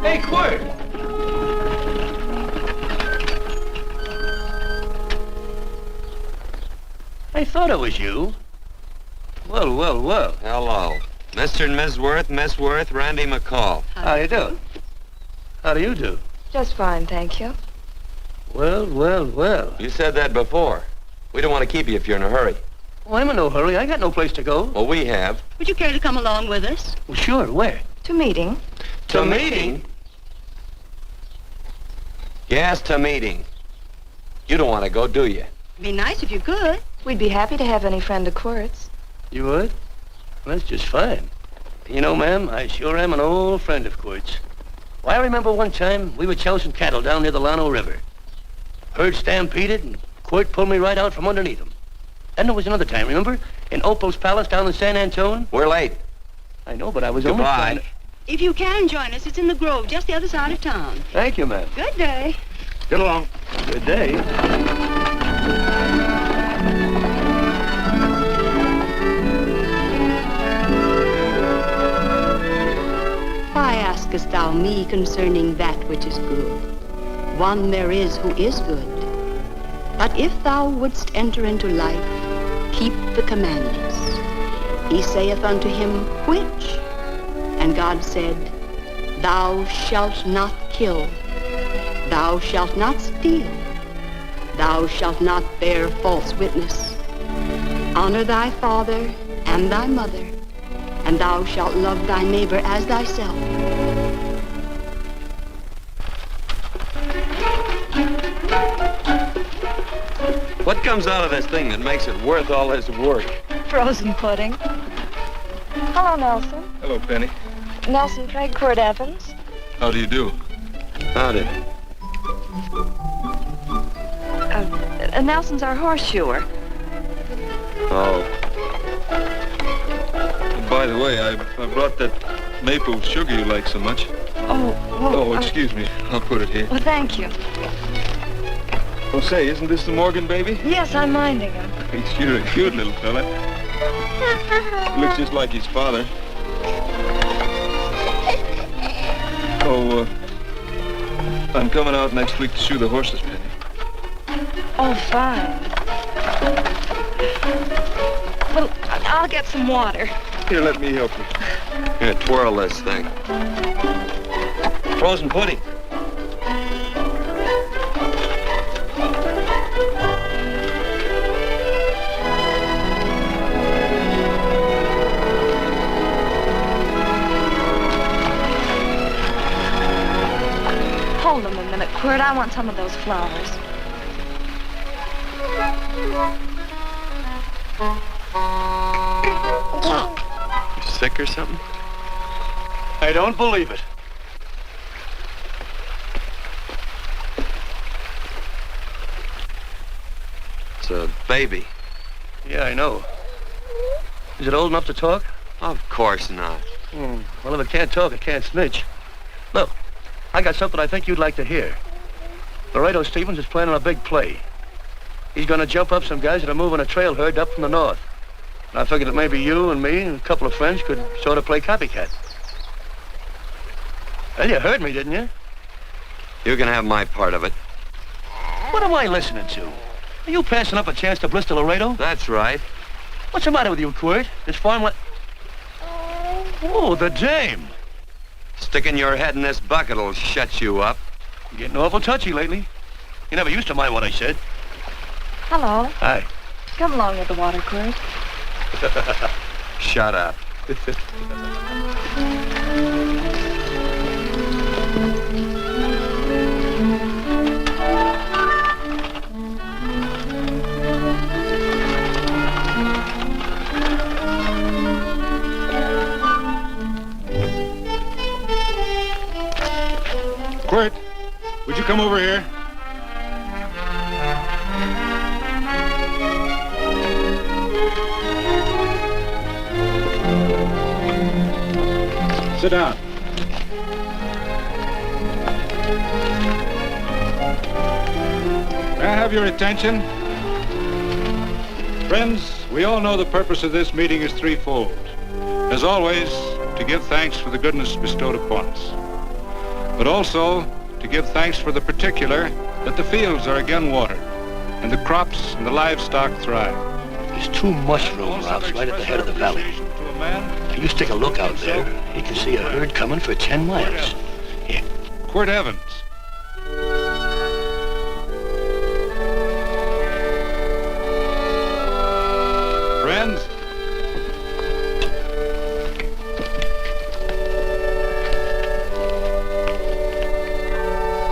Hey, Quirt! I thought it was you. Well, well, well. Hello. Mr. and Miss Worth, Randy McCall. How you do? How do you do? Just fine, thank you. Well, well, well. You said that before. We don't want to keep you if you're in a hurry. Oh, I'm in no hurry. I got no place to go. Well, we have. Would you care to come along with us? Well, sure. Where? To meeting. To meeting? Yes, to meeting. You don't want to go, do you? Be nice if you could. We'd be happy to have any friend of Quirt's. You would? Well, that's just fine. You know, ma'am, I sure am an old friend of Quirt's. Why, I remember one time we were chousing cattle down near the Llano River. Herd stampeded, and Quirt pulled me right out from underneath him. Then there was another time, remember? In Opal's Palace down in San Antone? We're late. I know, but I was only trying to... If you can join us, it's in the Grove, just the other side of town. Thank you, ma'am. Good day. Get along. Good day. Why askest thou me concerning that which is good? One there is who is good. But if thou wouldst enter into life, keep the commandments. He saith unto him, which? And God said, Thou shalt not kill. Thou shalt not steal. Thou shalt not bear false witness. Honor thy father and thy mother, and thou shalt love thy neighbor as thyself. What comes out of this thing that makes it worth all this work? Frozen pudding. Hello, Nelson. Hello, Penny. Nelson Craig, Quirt Evans. How do you do? Howdy. Nelson's our horseshoer. Oh. By the way, I brought that maple sugar you like so much. Oh, excuse me. I'll put it here. Well, thank you. Oh, say, isn't this the Morgan baby? Yes, I'm minding him. He's sure a cute little fella. Looks just like his father. Oh, I'm coming out next week to shoe the horses, Penny. Oh, fine. Well, I'll get some water. Here, let me help you. Here, twirl this thing. Frozen pudding. Hold them a minute, Quirt. I want some of those flowers. You sick or something? I don't believe it. It's a baby. Yeah, I know. Is it old enough to talk? Of course not. Well, if it can't talk, it can't snitch. Look, I got something I think you'd like to hear. Laredo Stevens is planning a big play. He's gonna jump up some guys that are moving a trail herd up from the north. And I figured that maybe you and me and a couple of friends could sort of play copycat. Well, you heard me, didn't you? You can have my part of it. What am I listening to? Are you passing up a chance to blister Laredo? That's right. What's the matter with you, Quirt? This farmland... Oh, the dame. Sticking your head in this bucket'll shut you up. You're getting awful touchy lately. You never used to mind what I said. Hello. Hi. Come along with the water, Quirt. Shut up. Quirt, would you come over here? Sit down. May I have your attention? Friends, we all know the purpose of this meeting is threefold. As always, to give thanks for the goodness bestowed upon us, but also to give thanks for the particular that the fields are again watered and the crops and the livestock thrive. There's two mushroom routes right at the head of the valley. If you stick a look out there, you can see a herd coming for 10 miles. Here. Quirt Evans. Friends,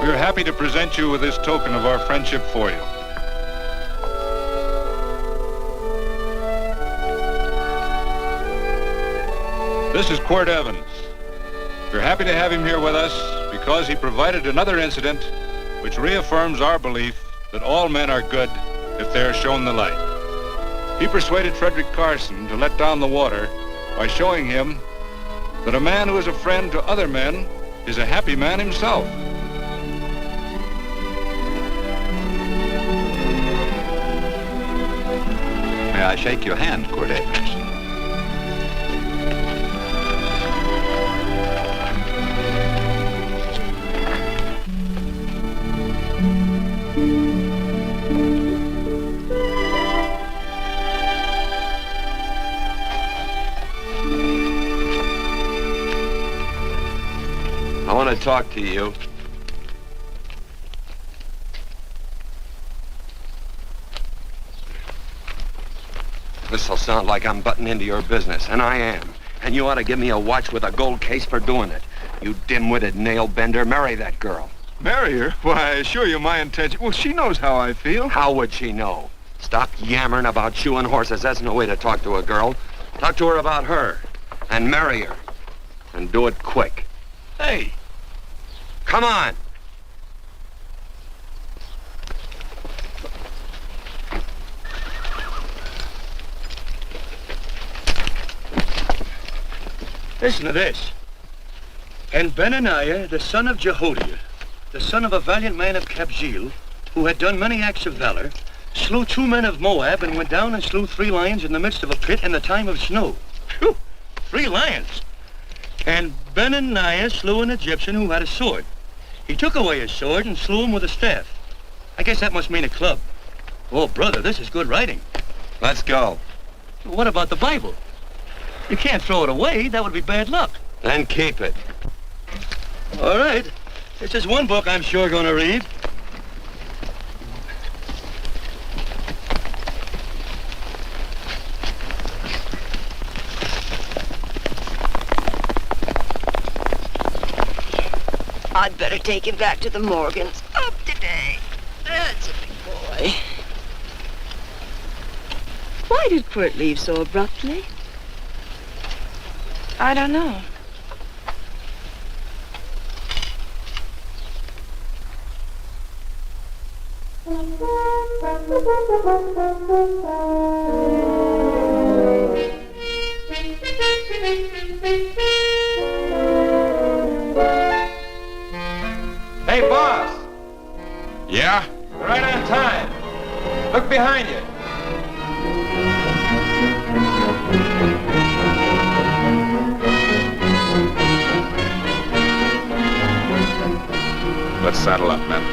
we are happy to present you with this token of our friendship for you. This is Quirt Evans. We're happy to have him here with us because he provided another incident which reaffirms our belief that all men are good if they are shown the light. He persuaded Frederick Carson to let down the water by showing him that a man who is a friend to other men is a happy man himself. May I shake your hand, Quirt Evans? I want to talk to you. This'll sound like I'm butting into your business, and I am. And you ought to give me a watch with a gold case for doing it. You dim-witted nail-bender, marry that girl. Marry her? Why, I assure you my intention... Well, she knows how I feel. How would she know? Stop yammering about shoeing horses. That's no way to talk to a girl. Talk to her about her, and marry her. And do it quick. Hey! Come on! Listen to this. And Benaniah, the son of Jehoiada, the son of a valiant man of Kabzeel, who had done many acts of valor, slew 2 men of Moab and went down and slew 3 lions in the midst of a pit in the time of snow. Phew! 3 lions! And Benaniah slew an Egyptian who had a sword. He took away his sword and slew him with a staff. I guess that must mean a club. Oh, brother, this is good writing. Let's go. What about the Bible? You can't throw it away. That would be bad luck. Then keep it. All right. This is one book I'm sure going to read. I'd better take him back to the Morgans. Up today. That's a big boy. Why did Quirt leave so abruptly? I don't know. Yeah? Right on time. Look behind you. Let's saddle up, men.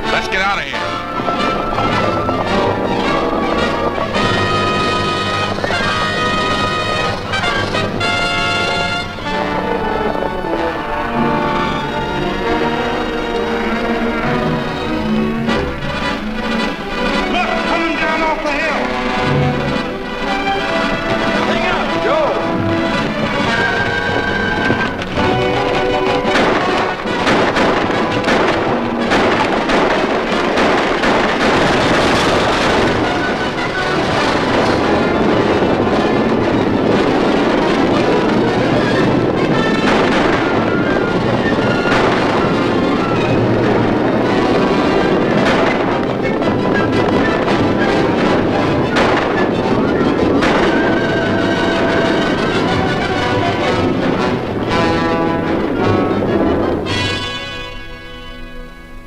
Let's get out of here.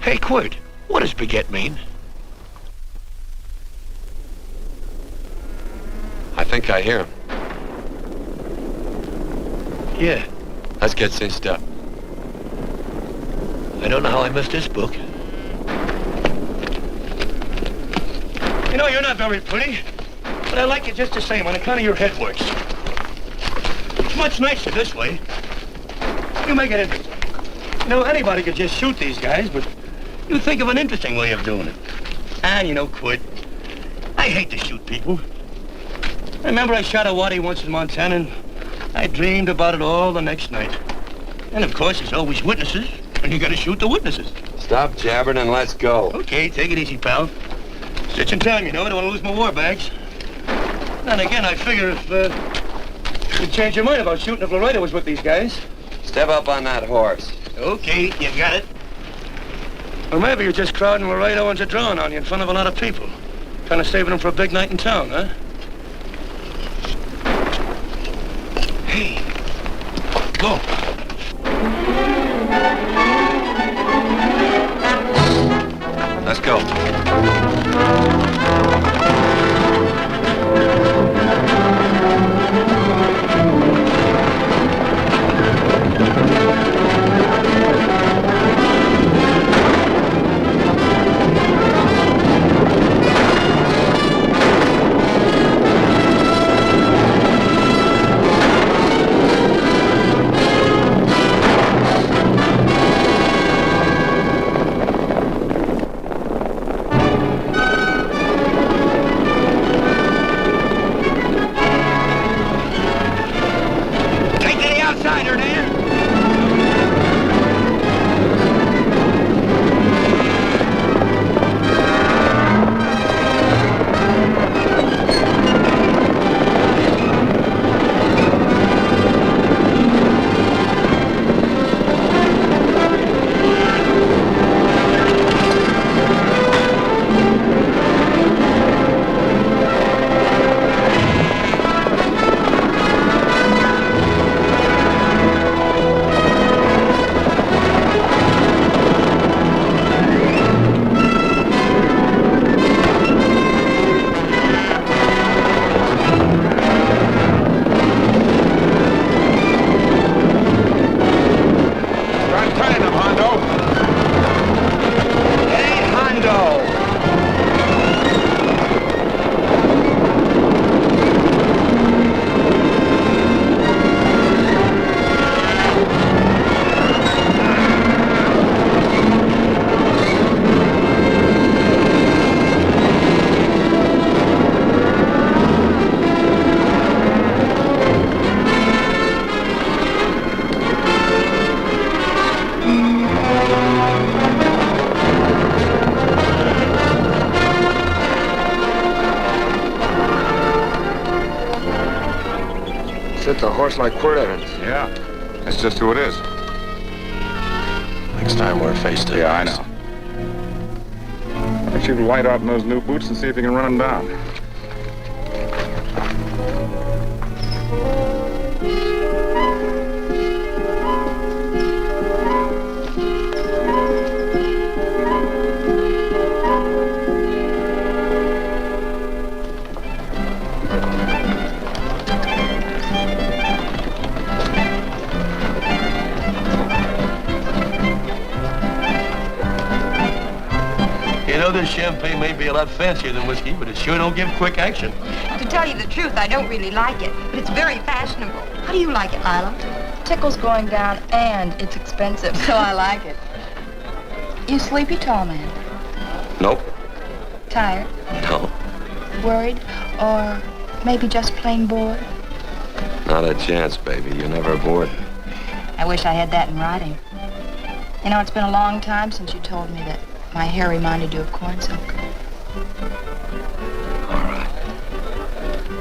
Hey, Quirt, what does baguette mean? I think I hear him. Yeah, Let's get cinched up. I don't know how I missed this book. You know, you're not very pretty, but I like you just the same on account of your head works. It's much nicer this way. You make it interesting. You know, anybody could just shoot these guys, but you think of an interesting way of doing it. And you know, Quirt, I hate to shoot people. I remember I shot a waddy once in Montana, and I dreamed about it all the next night. And of course, there's always witnesses, and you gotta shoot the witnesses. Stop jabbering and let's go. Okay, take it easy, pal. Stitch in time, you know. I don't want to lose my war bags. And again, I figure if you'd change your mind about shooting if Laredo was with these guys. Step up on that horse. Okay, you got it. Or maybe you're just crowding Laredo into drawing on you in front of a lot of people. Kind of saving them for a big night in town, huh? Hey, go. Let's go. Sit the horse like Quirt Evans. Yeah, that's just who it is. Next time we're face to face. Yeah, I know. Why don't you light out in those new boots and see if you can run him down? This champagne may be a lot fancier than whiskey, but it sure don't give quick action. To tell you the truth, I don't really like it, but it's very fashionable. How do you like it, Lila? Tickle's going down, and it's expensive, so I like it. You sleepy, tall man? Nope. Tired? No. Worried? Or maybe just plain bored? Not a chance, baby. You're never bored. I wish I had that in writing. You know, it's been a long time since you told me that my hair reminded you of corn silk. All right.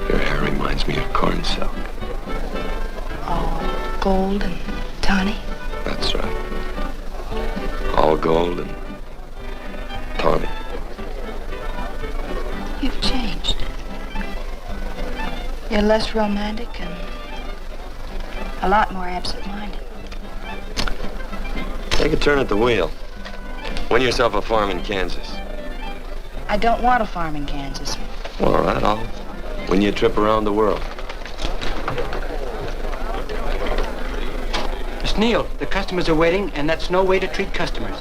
Your hair reminds me of corn silk. All gold and tawny? That's right. All gold and tawny. You've changed. You're less romantic and a lot more absent-minded. Take a turn at the wheel. Win yourself a farm in Kansas. I don't want a farm in Kansas. Well, all right, I'll win you a trip around the world. Miss Neal, the customers are waiting, and that's no way to treat customers.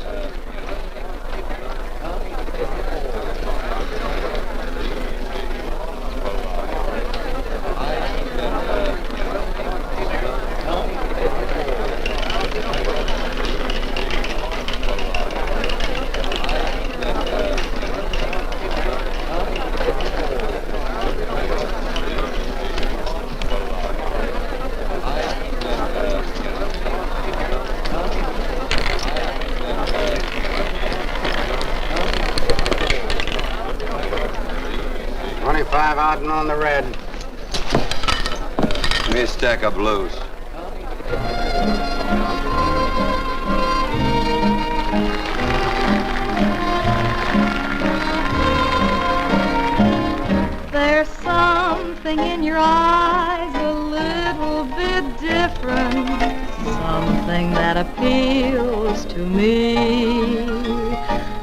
On the red. Give me a stack of blues. There's something in your eyes a little bit different, something that appeals to me.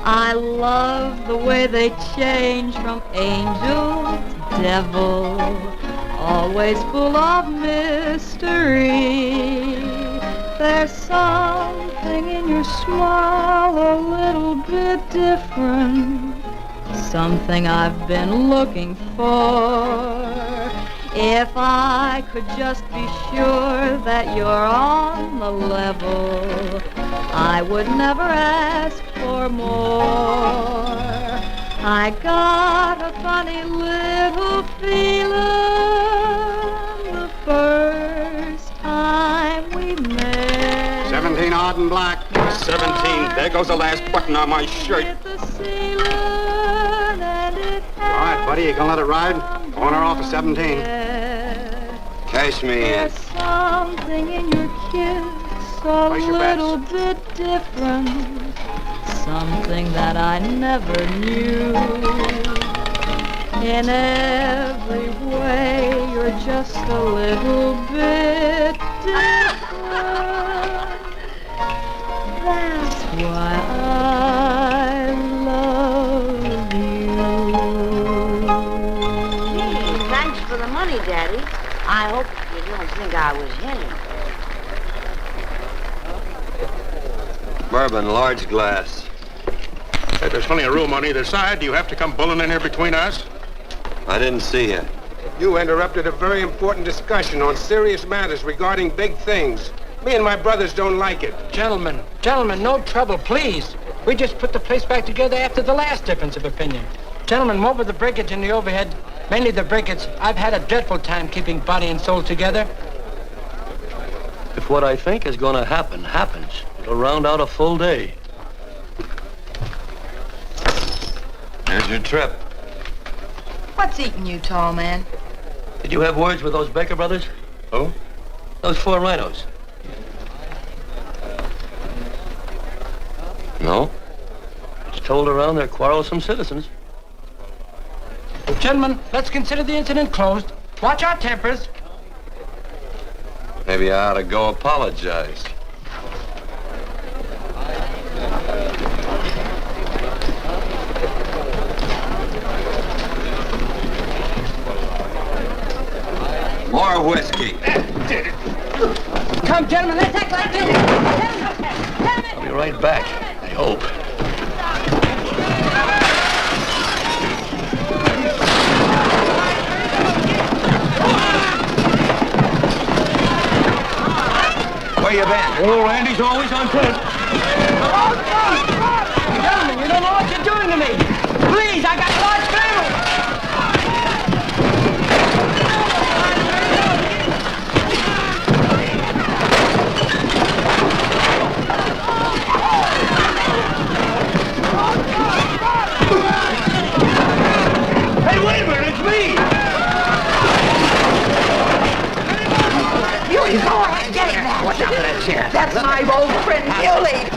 I love the way they change from angel to devil, always full of mystery. There's something in your smile a little bit different, something I've been looking for. If I could just be sure that you're on the level, I would never ask for more. I got a funny little feeling the first time we met. 17 odd and black. 17. There goes the last button on my shirt. All right, buddy, you gonna let it ride? On or off of 17. Cash me in. There's something in your kiss a little bit different, something that I never knew. In every way, you're just a little bit different. That's why I love you. Gee, thanks for the money, Daddy. I hope you don't think I was hitting. Bourbon, large glass. Hey, there's plenty of room on either side. Do you have to come bulling in here between us? I didn't see you. You interrupted a very important discussion on serious matters regarding big things. Me and my brothers don't like it. Gentlemen, no trouble, please. We just put the place back together after the last difference of opinion. Gentlemen, what with the breakage and the overhead, mainly the breakage, I've had a dreadful time keeping body and soul together. If what I think is going to happen happens, it'll round out a full day. Here's your trip. What's eating you, tall man? Did you have words with those Baker brothers? Who? Those 4 rhinos. No? It's told around they're quarrelsome citizens. Gentlemen, let's consider the incident closed. Watch our tempers. Maybe I ought to go apologize. More whiskey. Come, gentlemen, let's act like this. I'll be right back, I hope. Where you been? Oh, Randy's always on point. Gentlemen, you don't know what you're doing to me. Please, I got a large family. Hey, wait a minute, it's me! Muley, go ahead, get him. Watch out for that chair. That's my old friend, Muley.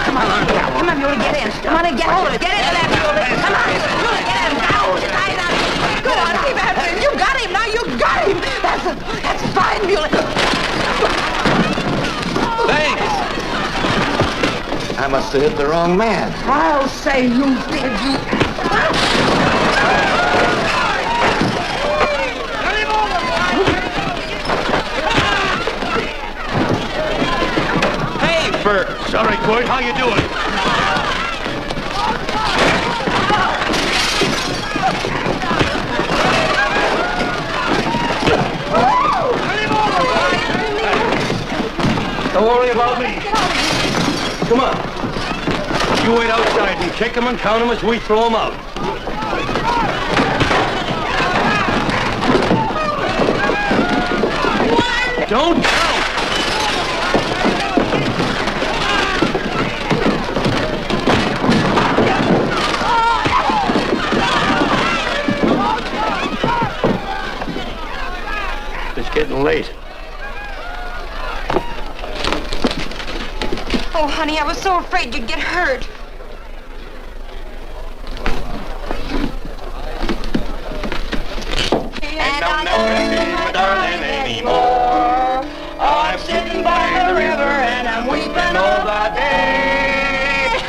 Come on, Muley, get in. Come on and get hold of it. Get into that, Muley. Come on, Muley, get him. Now, tie it up. Go on, keep after him. You got him, now you got him. That's fine, Muley. Thanks. I must have hit the wrong man. I'll say you did, you. Hey, Bert. Sorry, Court. How you doing? Don't worry about me. Come on. You wait outside and kick them and count them as we throw them out. Don't count. It's getting late. Oh, honey, I was so afraid you'd get hurt. And I'll never see my darling anymore. I'm sitting by the river and I'm weeping all the day.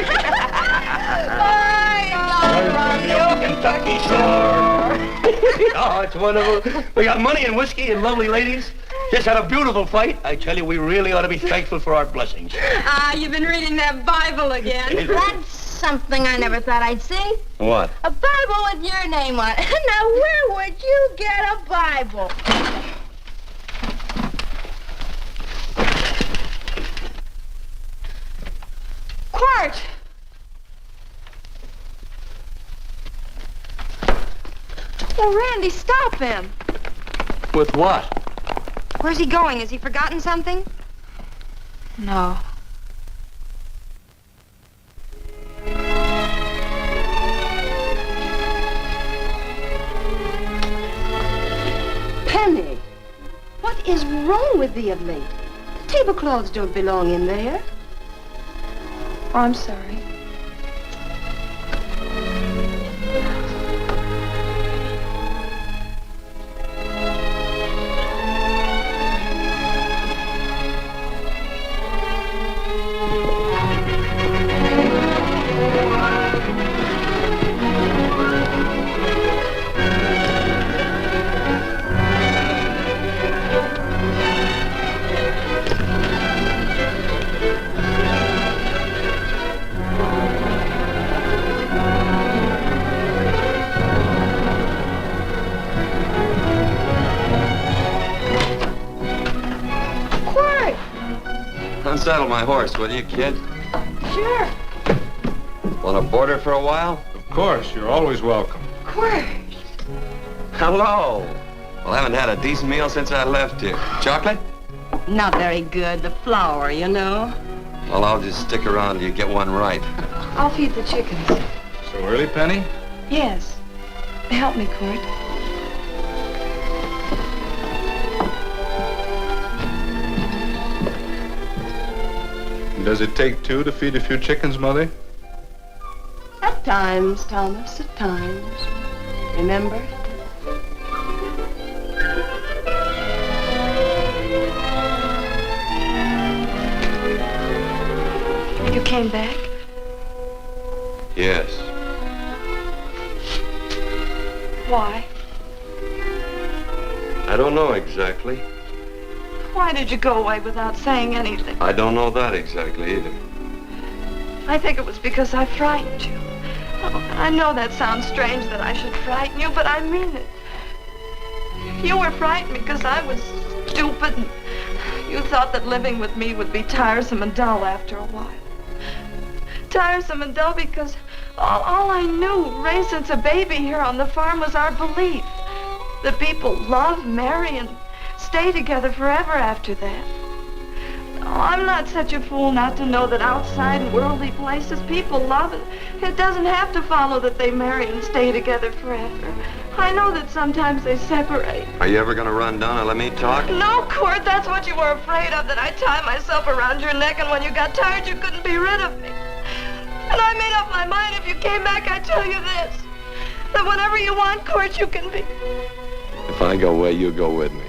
From the old Kentucky shore. Oh, it's wonderful. We got money and whiskey and lovely ladies. Just had a beautiful fight. I tell you, we really ought to be thankful for our blessings. Ah, you've been reading that Bible again. That's something I never thought I'd see. What? A Bible with your name on it. Now, where would you get a Bible? Quart! Oh, Randy, stop him. With what? Where's he going? Has he forgotten something? No. Penny, what is wrong with thee of late? The tablecloths don't belong in there. Oh, I'm sorry. Unsaddle my horse, will you, kid? Sure. Want to board her for a while? Of course, you're always welcome. Quart. Hello. Well, I haven't had a decent meal since I left here. Chocolate? Not very good. The flour, you know. Well, I'll just stick around till you get one right. I'll feed the chickens. So early, Penny? Yes. Help me, Court. Does it take two to feed a few chickens, Mother? At times, Thomas, at times. Remember? You came back? Yes. Why? I don't know exactly. Why did you go away without saying anything? I don't know that exactly either. I think it was because I frightened you. Oh, I know that sounds strange that I should frighten you, but I mean it. You were frightened because I was stupid, and you thought that living with me would be tiresome and dull after a while. Tiresome and dull because all I knew, raised since a baby here on the farm, was our belief that people love, marry, and stay together forever after that. Oh, I'm not such a fool not to know that outside in worldly places people love it. It doesn't have to follow that they marry and stay together forever. I know that sometimes they separate. Are you ever gonna run down and let me talk? No, Court, that's what you were afraid of, that I'd tie myself around your neck, and when you got tired, you couldn't be rid of me. And I made up my mind, if you came back, I'd tell you this, that whatever you want, Court, you can be. If I go away, you go with me.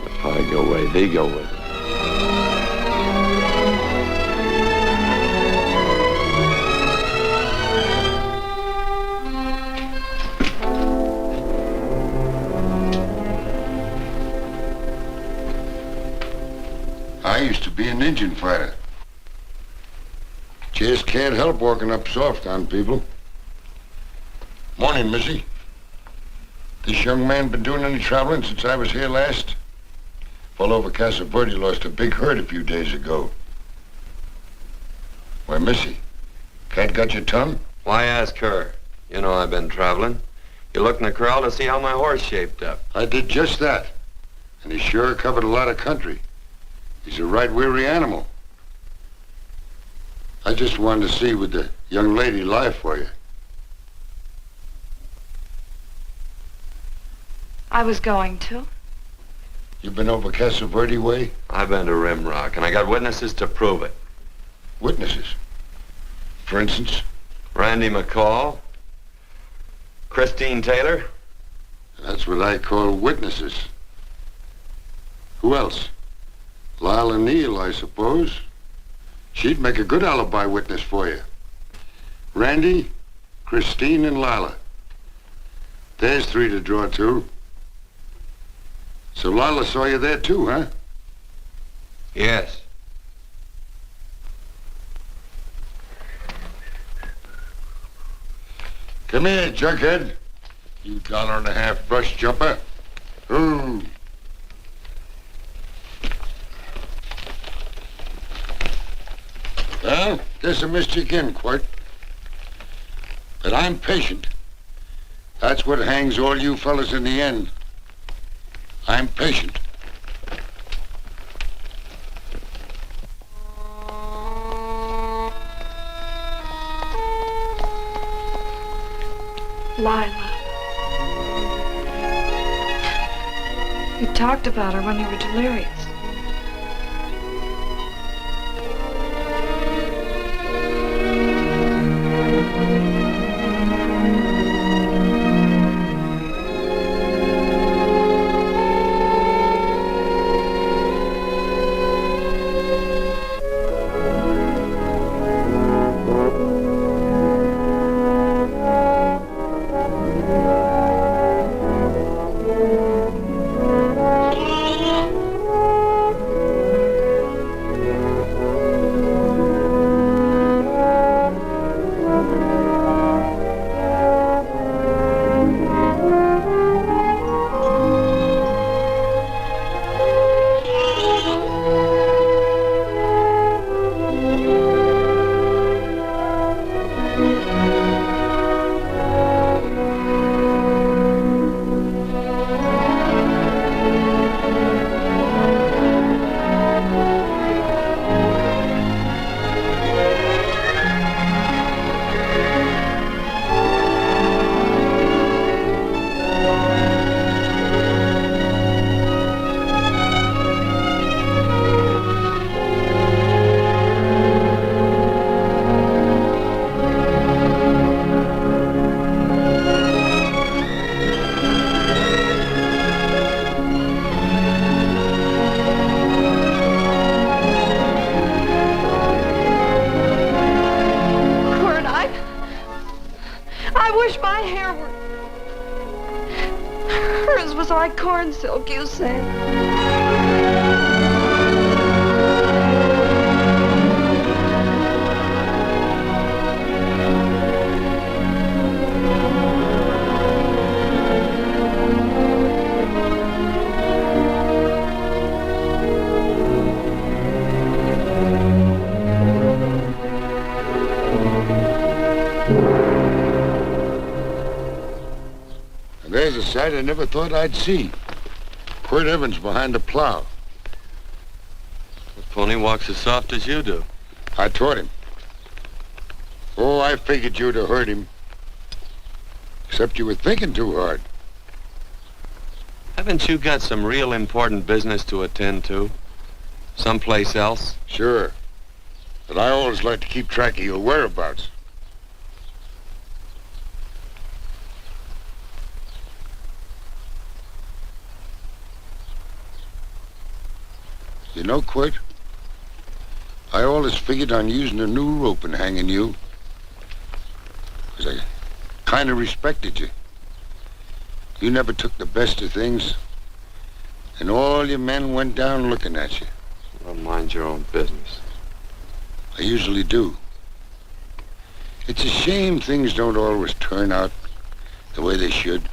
If I go away, they go with me. I used to be an Indian fighter. Just can't help walking up soft on people. Morning, Missy. This young man been doing any traveling since I was here last? Fellow over Casa Verde lost a big herd a few days ago. Why, Missy, cat got your tongue? Why ask her? You know I've been traveling. You looked in the corral to see how my horse shaped up. I did just that. And he sure covered a lot of country. He's a right weary animal. I just wanted to see would the young lady lie for you. I was going to. You been over Casa Verde way? I've been to Rimrock, and I got witnesses to prove it. Witnesses? For instance? Randy McCall, Christine Taylor. That's what I call witnesses. Who else? Lila Neal, I suppose. She'd make a good alibi witness for you. Randy, Christine, and Lila. There's three to draw to. So Lila saw you there too, huh? Yes. Come here, junkhead. You $1.50 brush jumper. Ooh. Well, guess I missed you again, Quirt. But I'm patient. That's what hangs all you fellas in the end. I'm patient. Lila. You talked about her when you were delirious. forward. Hers was like corn silk, you said. And there's a sight I never thought I'd see. Quirt Evans behind the plow. The pony walks as soft as you do. I taught him. Oh, I figured you'd have hurt him. Except you were thinking too hard. Haven't you got some real important business to attend to? Someplace else? Sure. But I always like to keep track of your whereabouts. You know, Quirt, I always figured on using a new rope and hanging you. 'Cause I kind of respected you. You never took the best of things, and all your men went down looking at you. Well, mind your own business. I usually do. It's a shame things don't always turn out the way they should.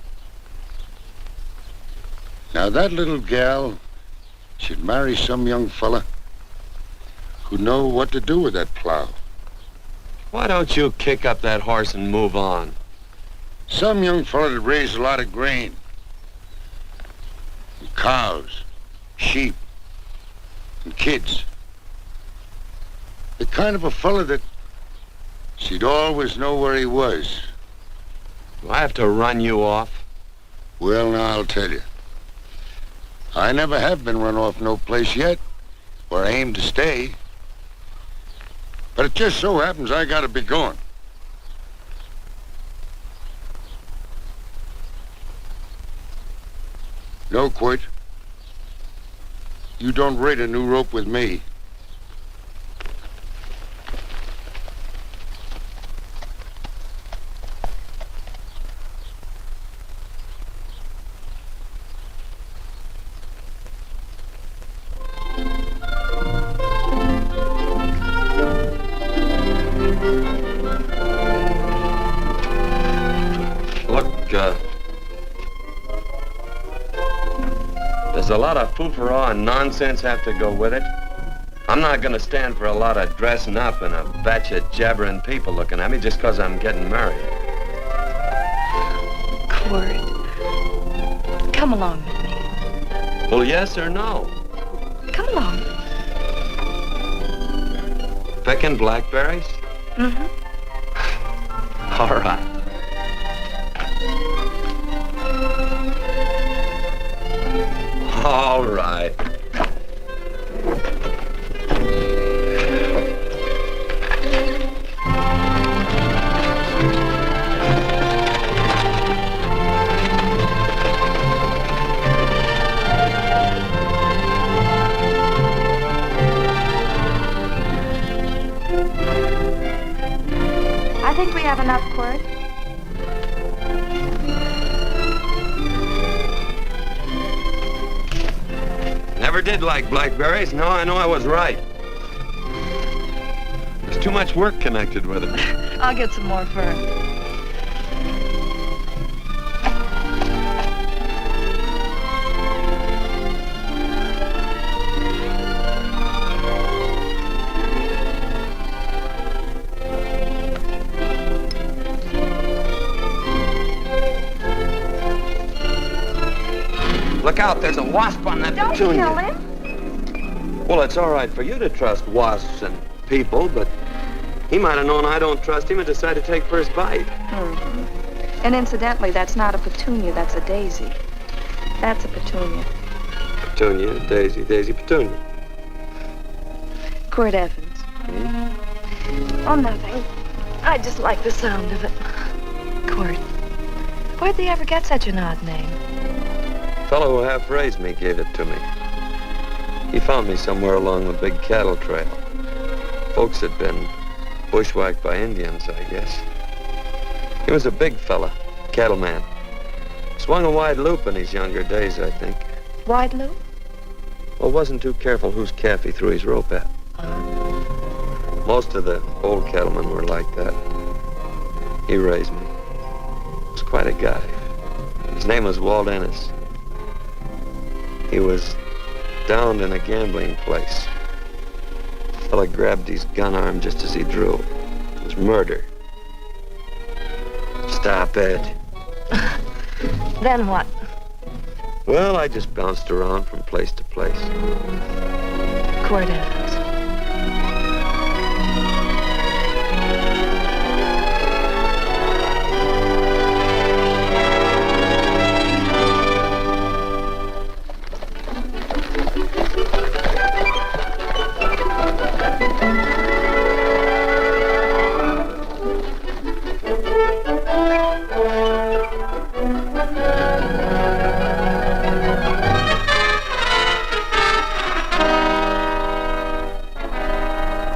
Now, that little gal should marry some young fella who'd know what to do with that plow. Why don't you kick up that horse and move on? Some young fella that raised a lot of grain. And cows, sheep, and kids. The kind of a fella that she'd always know where he was. Do I have to run you off? Well, now, I'll tell you. I never have been run off no place yet, where I aim to stay. But it just so happens I gotta be going. No, Quirt. You don't raid a new rope with me. Does a lot of foo-for-ah and nonsense have to go with it? I'm not gonna stand for a lot of dressing up and a batch of jabbering people looking at me just 'cause I'm getting married. Quirt, come along with me. Well, yes or no? Come along. Pecking blackberries? Mm-hmm. All right. All right. I think we have enough, Quirt. Never did like blackberries. Now I know I was right. There's too much work connected with it. I'll get some more fern. Look out, there's a wasp on that petunia. Don't kill him. Well, it's all right for you to trust wasps and people, but he might have known I don't trust him and decided to take first bite. Mm-hmm. And incidentally, that's not a petunia, that's a daisy. That's a petunia. Petunia, daisy, daisy, petunia. Quirt Evans. Hmm? Oh, nothing. I just like the sound of it. Quirt. Where'd they ever get such an odd name? The fellow who half raised me gave it to me. He found me somewhere along the big cattle trail. Folks had been bushwhacked by Indians, I guess. He was a big fella, cattleman. Swung a wide loop in his younger days, I think. Wide loop? Well, wasn't too careful whose calf he threw his rope at. Most of the old cattlemen were like that. He raised me. Was quite a guy. His name was Walt Ennis. He was downed in a gambling place. The fella grabbed his gun arm just as he drew. It was murder. Stop it. Then what? Well, I just bounced around from place to place. Courthouse.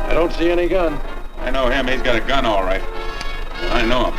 I don't see any gun. I know him. He's got a gun, all right. I know him.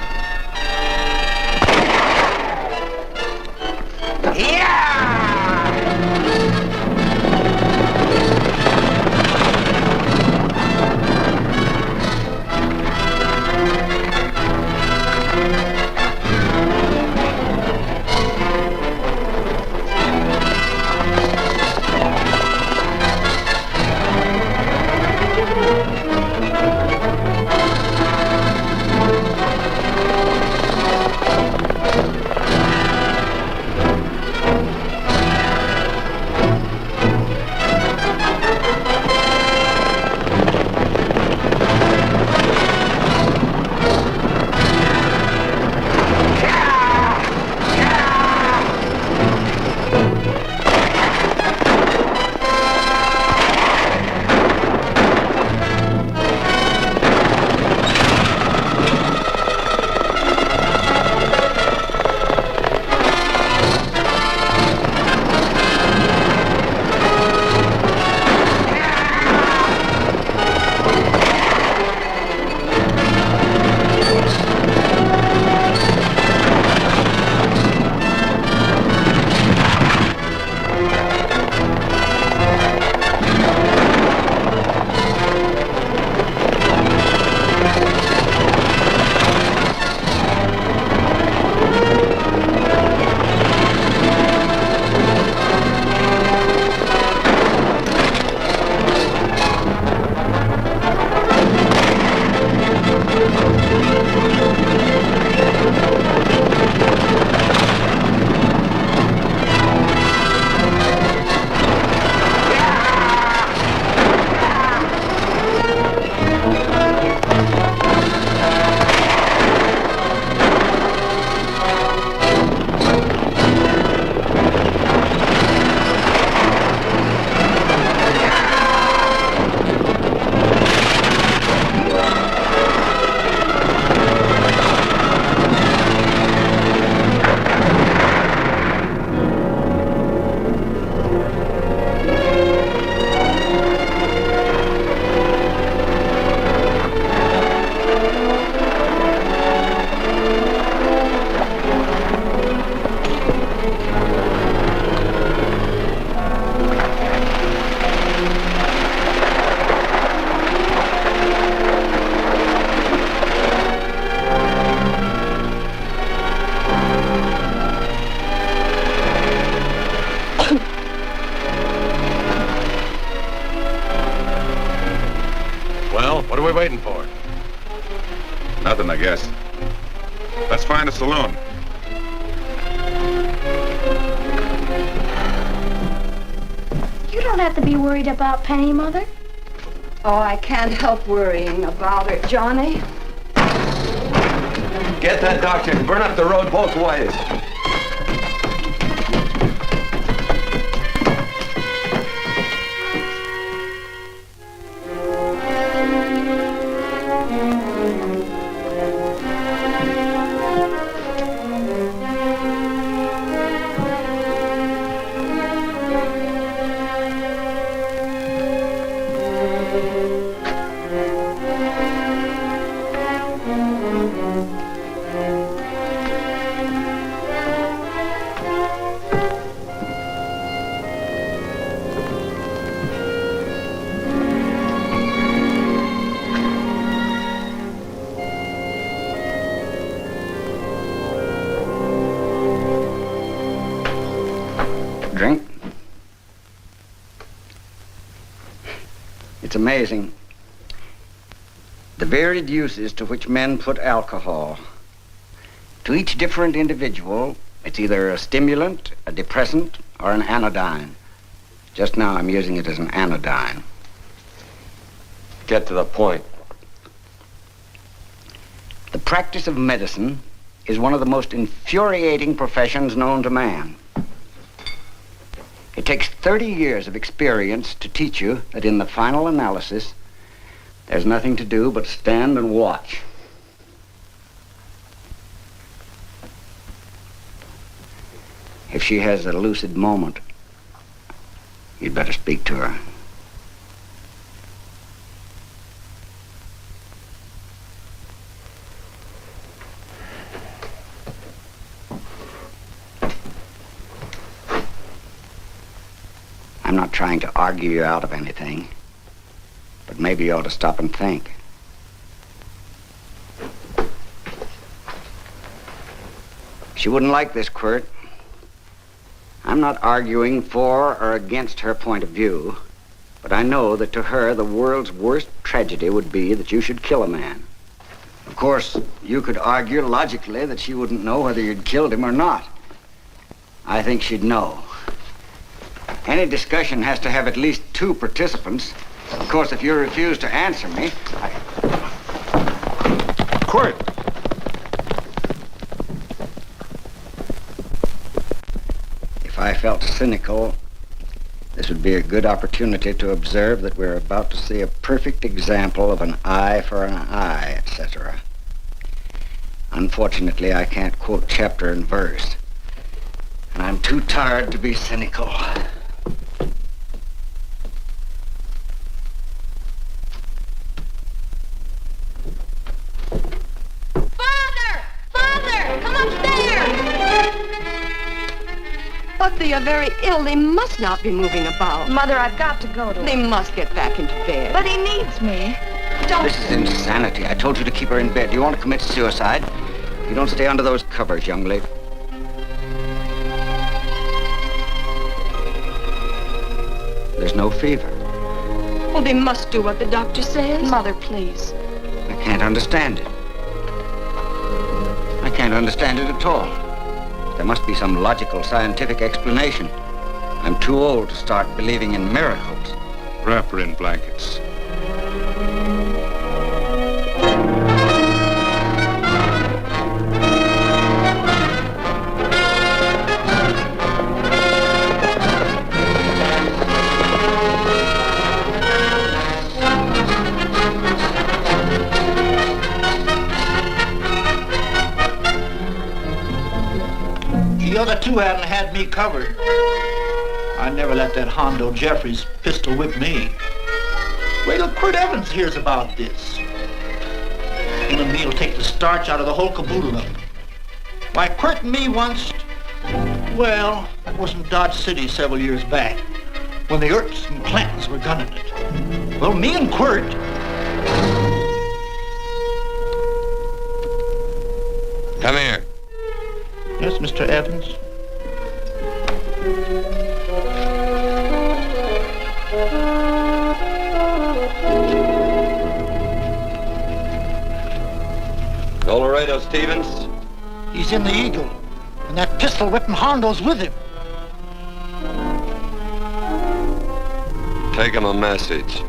What are we waiting for? Nothing, I guess. Let's find a saloon. You don't have to be worried about Penny, Mother. Oh, I can't help worrying about her, Johnny. Get that doctor and burn up the road both ways. It's amazing. The varied uses to which men put alcohol. To each different individual, it's either a stimulant, a depressant, or an anodyne. Just now, I'm using it as an anodyne. Get to the point. The practice of medicine is one of the most infuriating professions known to man. It takes 30 years of experience to teach you that in the final analysis, there's nothing to do but stand and watch. If she has a lucid moment, you'd better speak to her. I'm not trying to argue you out of anything, but maybe you ought to stop and think. She wouldn't like this, Quirt. I'm not arguing for or against her point of view, but I know that to her, the world's worst tragedy would be that you should kill a man. Of course, you could argue logically that she wouldn't know whether you'd killed him or not. I think she'd know. Any discussion has to have at least two participants. Of course, if you refuse to answer me, Quirt! If I felt cynical, this would be a good opportunity to observe that we're about to see a perfect example of an eye for an eye, etc. Unfortunately, I can't quote chapter and verse, and I'm too tired to be cynical. But they are very ill. They must not be moving about. Mother, I've got to go to They must get back into bed. But he needs me. Don't... This is insanity. I told you to keep her in bed. Do you want to commit suicide? You don't stay under those covers, young lady. There's no fever. Well, they must do what the doctor says. Mother, please. I can't understand it. I can't understand it at all. There must be some logical, scientific explanation. I'm too old to start believing in miracles. Wrap her in blankets. The other two hadn't had me covered. I never let that Hondo Jeffries pistol whip me. Wait till Quirt Evans hears about this. Him and me'll take the starch out of the whole caboodle of it. Why, Quirt and me once, well, that was in Dodge City several years back, when the Erts and Clantons were gunning it. Well, me and Quirt... Come here. Yes, Mr. Evans? Colorado Stevens? He's in the Eagle, and that pistol whipping Hondo's with him. Take him a message.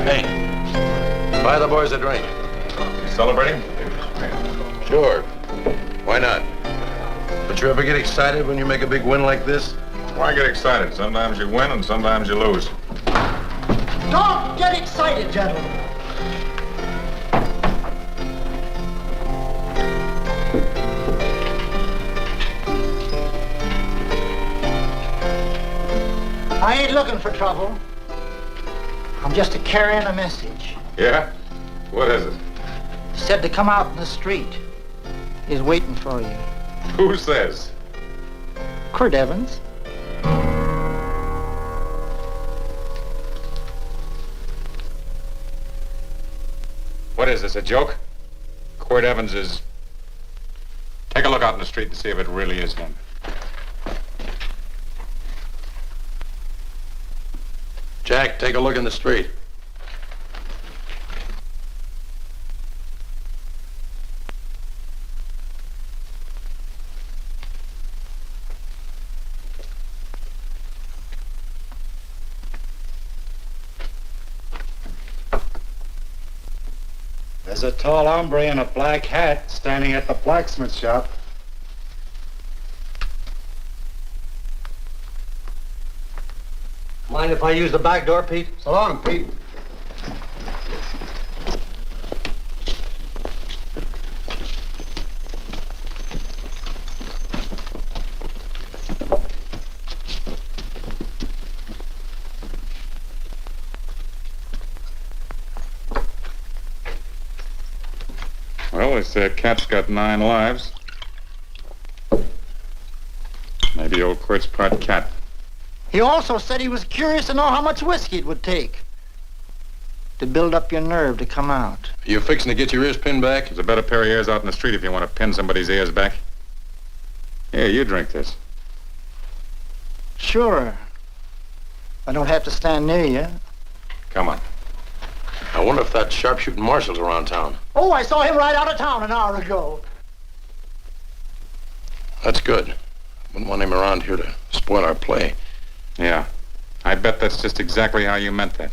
Hey, buy the boys a drink. You celebrating? Sure. Why not? But you ever get excited when you make a big win like this? Why get excited? Sometimes you win and sometimes you lose. Don't get excited, gentlemen. I ain't looking for trouble. I'm just carrying a message. Yeah? What is it? Said to come out in the street. He's waiting for you. Who says? Quirt Evans. What is this, a joke? Quirt Evans is... Take a look out in the street and see if it really is him. Jack, take a look in the street. There's a tall hombre in a black hat standing at the blacksmith shop. Mind if I use the back door, Pete? So long, Pete. Well, this cat's got 9 lives. Maybe old Quirt's part cat. He also said he was curious to know how much whiskey it would take to build up your nerve to come out. You fixing to get your ears pinned back? There's a better pair of ears out in the street if you want to pin somebody's ears back. Here, you drink this. Sure. I don't have to stand near you. Come on. I wonder if that sharpshooting marshal's around town. Oh, I saw him right out of town an hour ago. That's good. Wouldn't want him around here to spoil our play. Yeah. I bet that's just exactly how you meant that.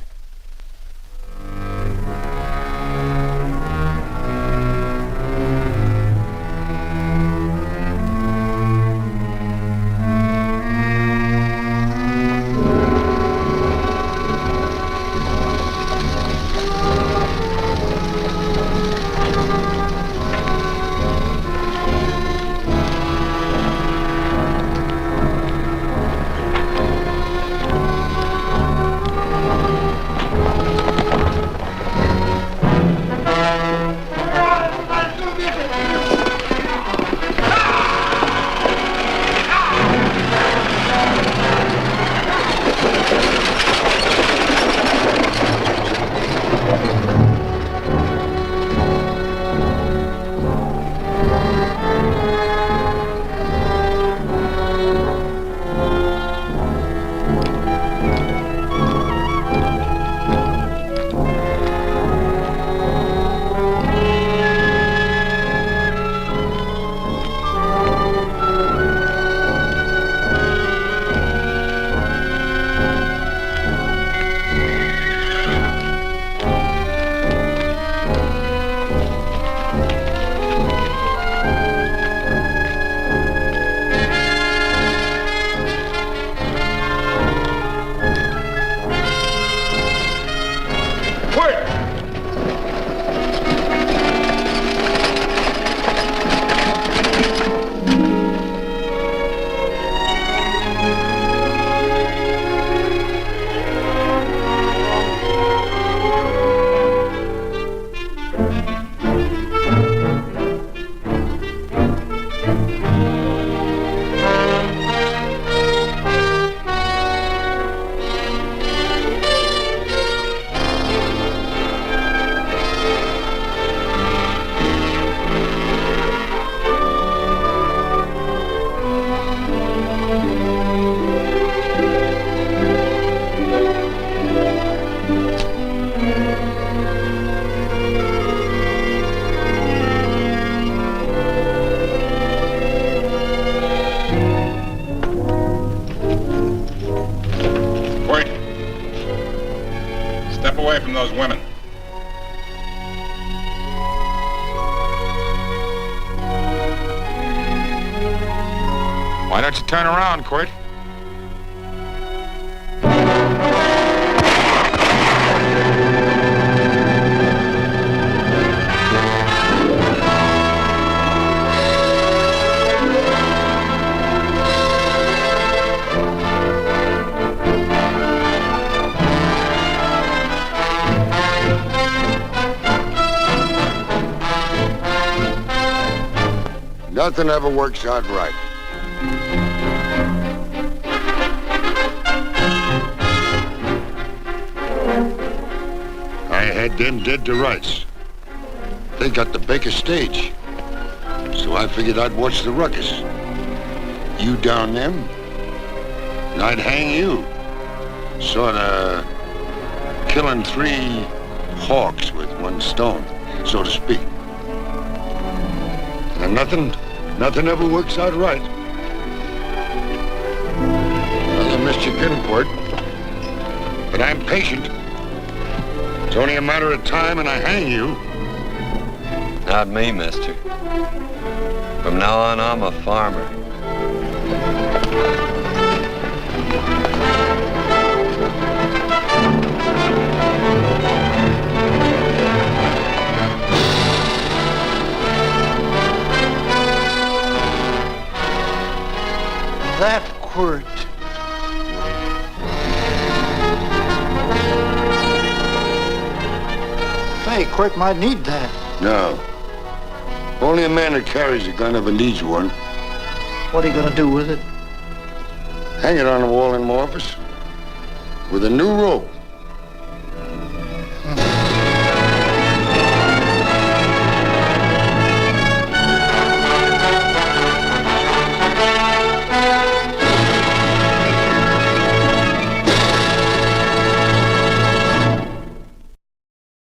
From those women. Why don't you turn around, Quirt? Nothing ever works out right. I had them dead to rights. They got the Baker stage. So I figured I'd watch the ruckus. You down them, and I'd hang you. Sorta killing 3 hawks with 1 stone, so to speak. And nothing ever works out right. Well, I missed your pinport, but I'm patient. It's only a matter of time and I hang you. Not me, mister. From now on, I'm a farmer. That quirt. Say, Quirt might need that. No. Only a man that carries a gun ever needs one. What are you gonna do with it? Hang it on the wall in my office with a new rope.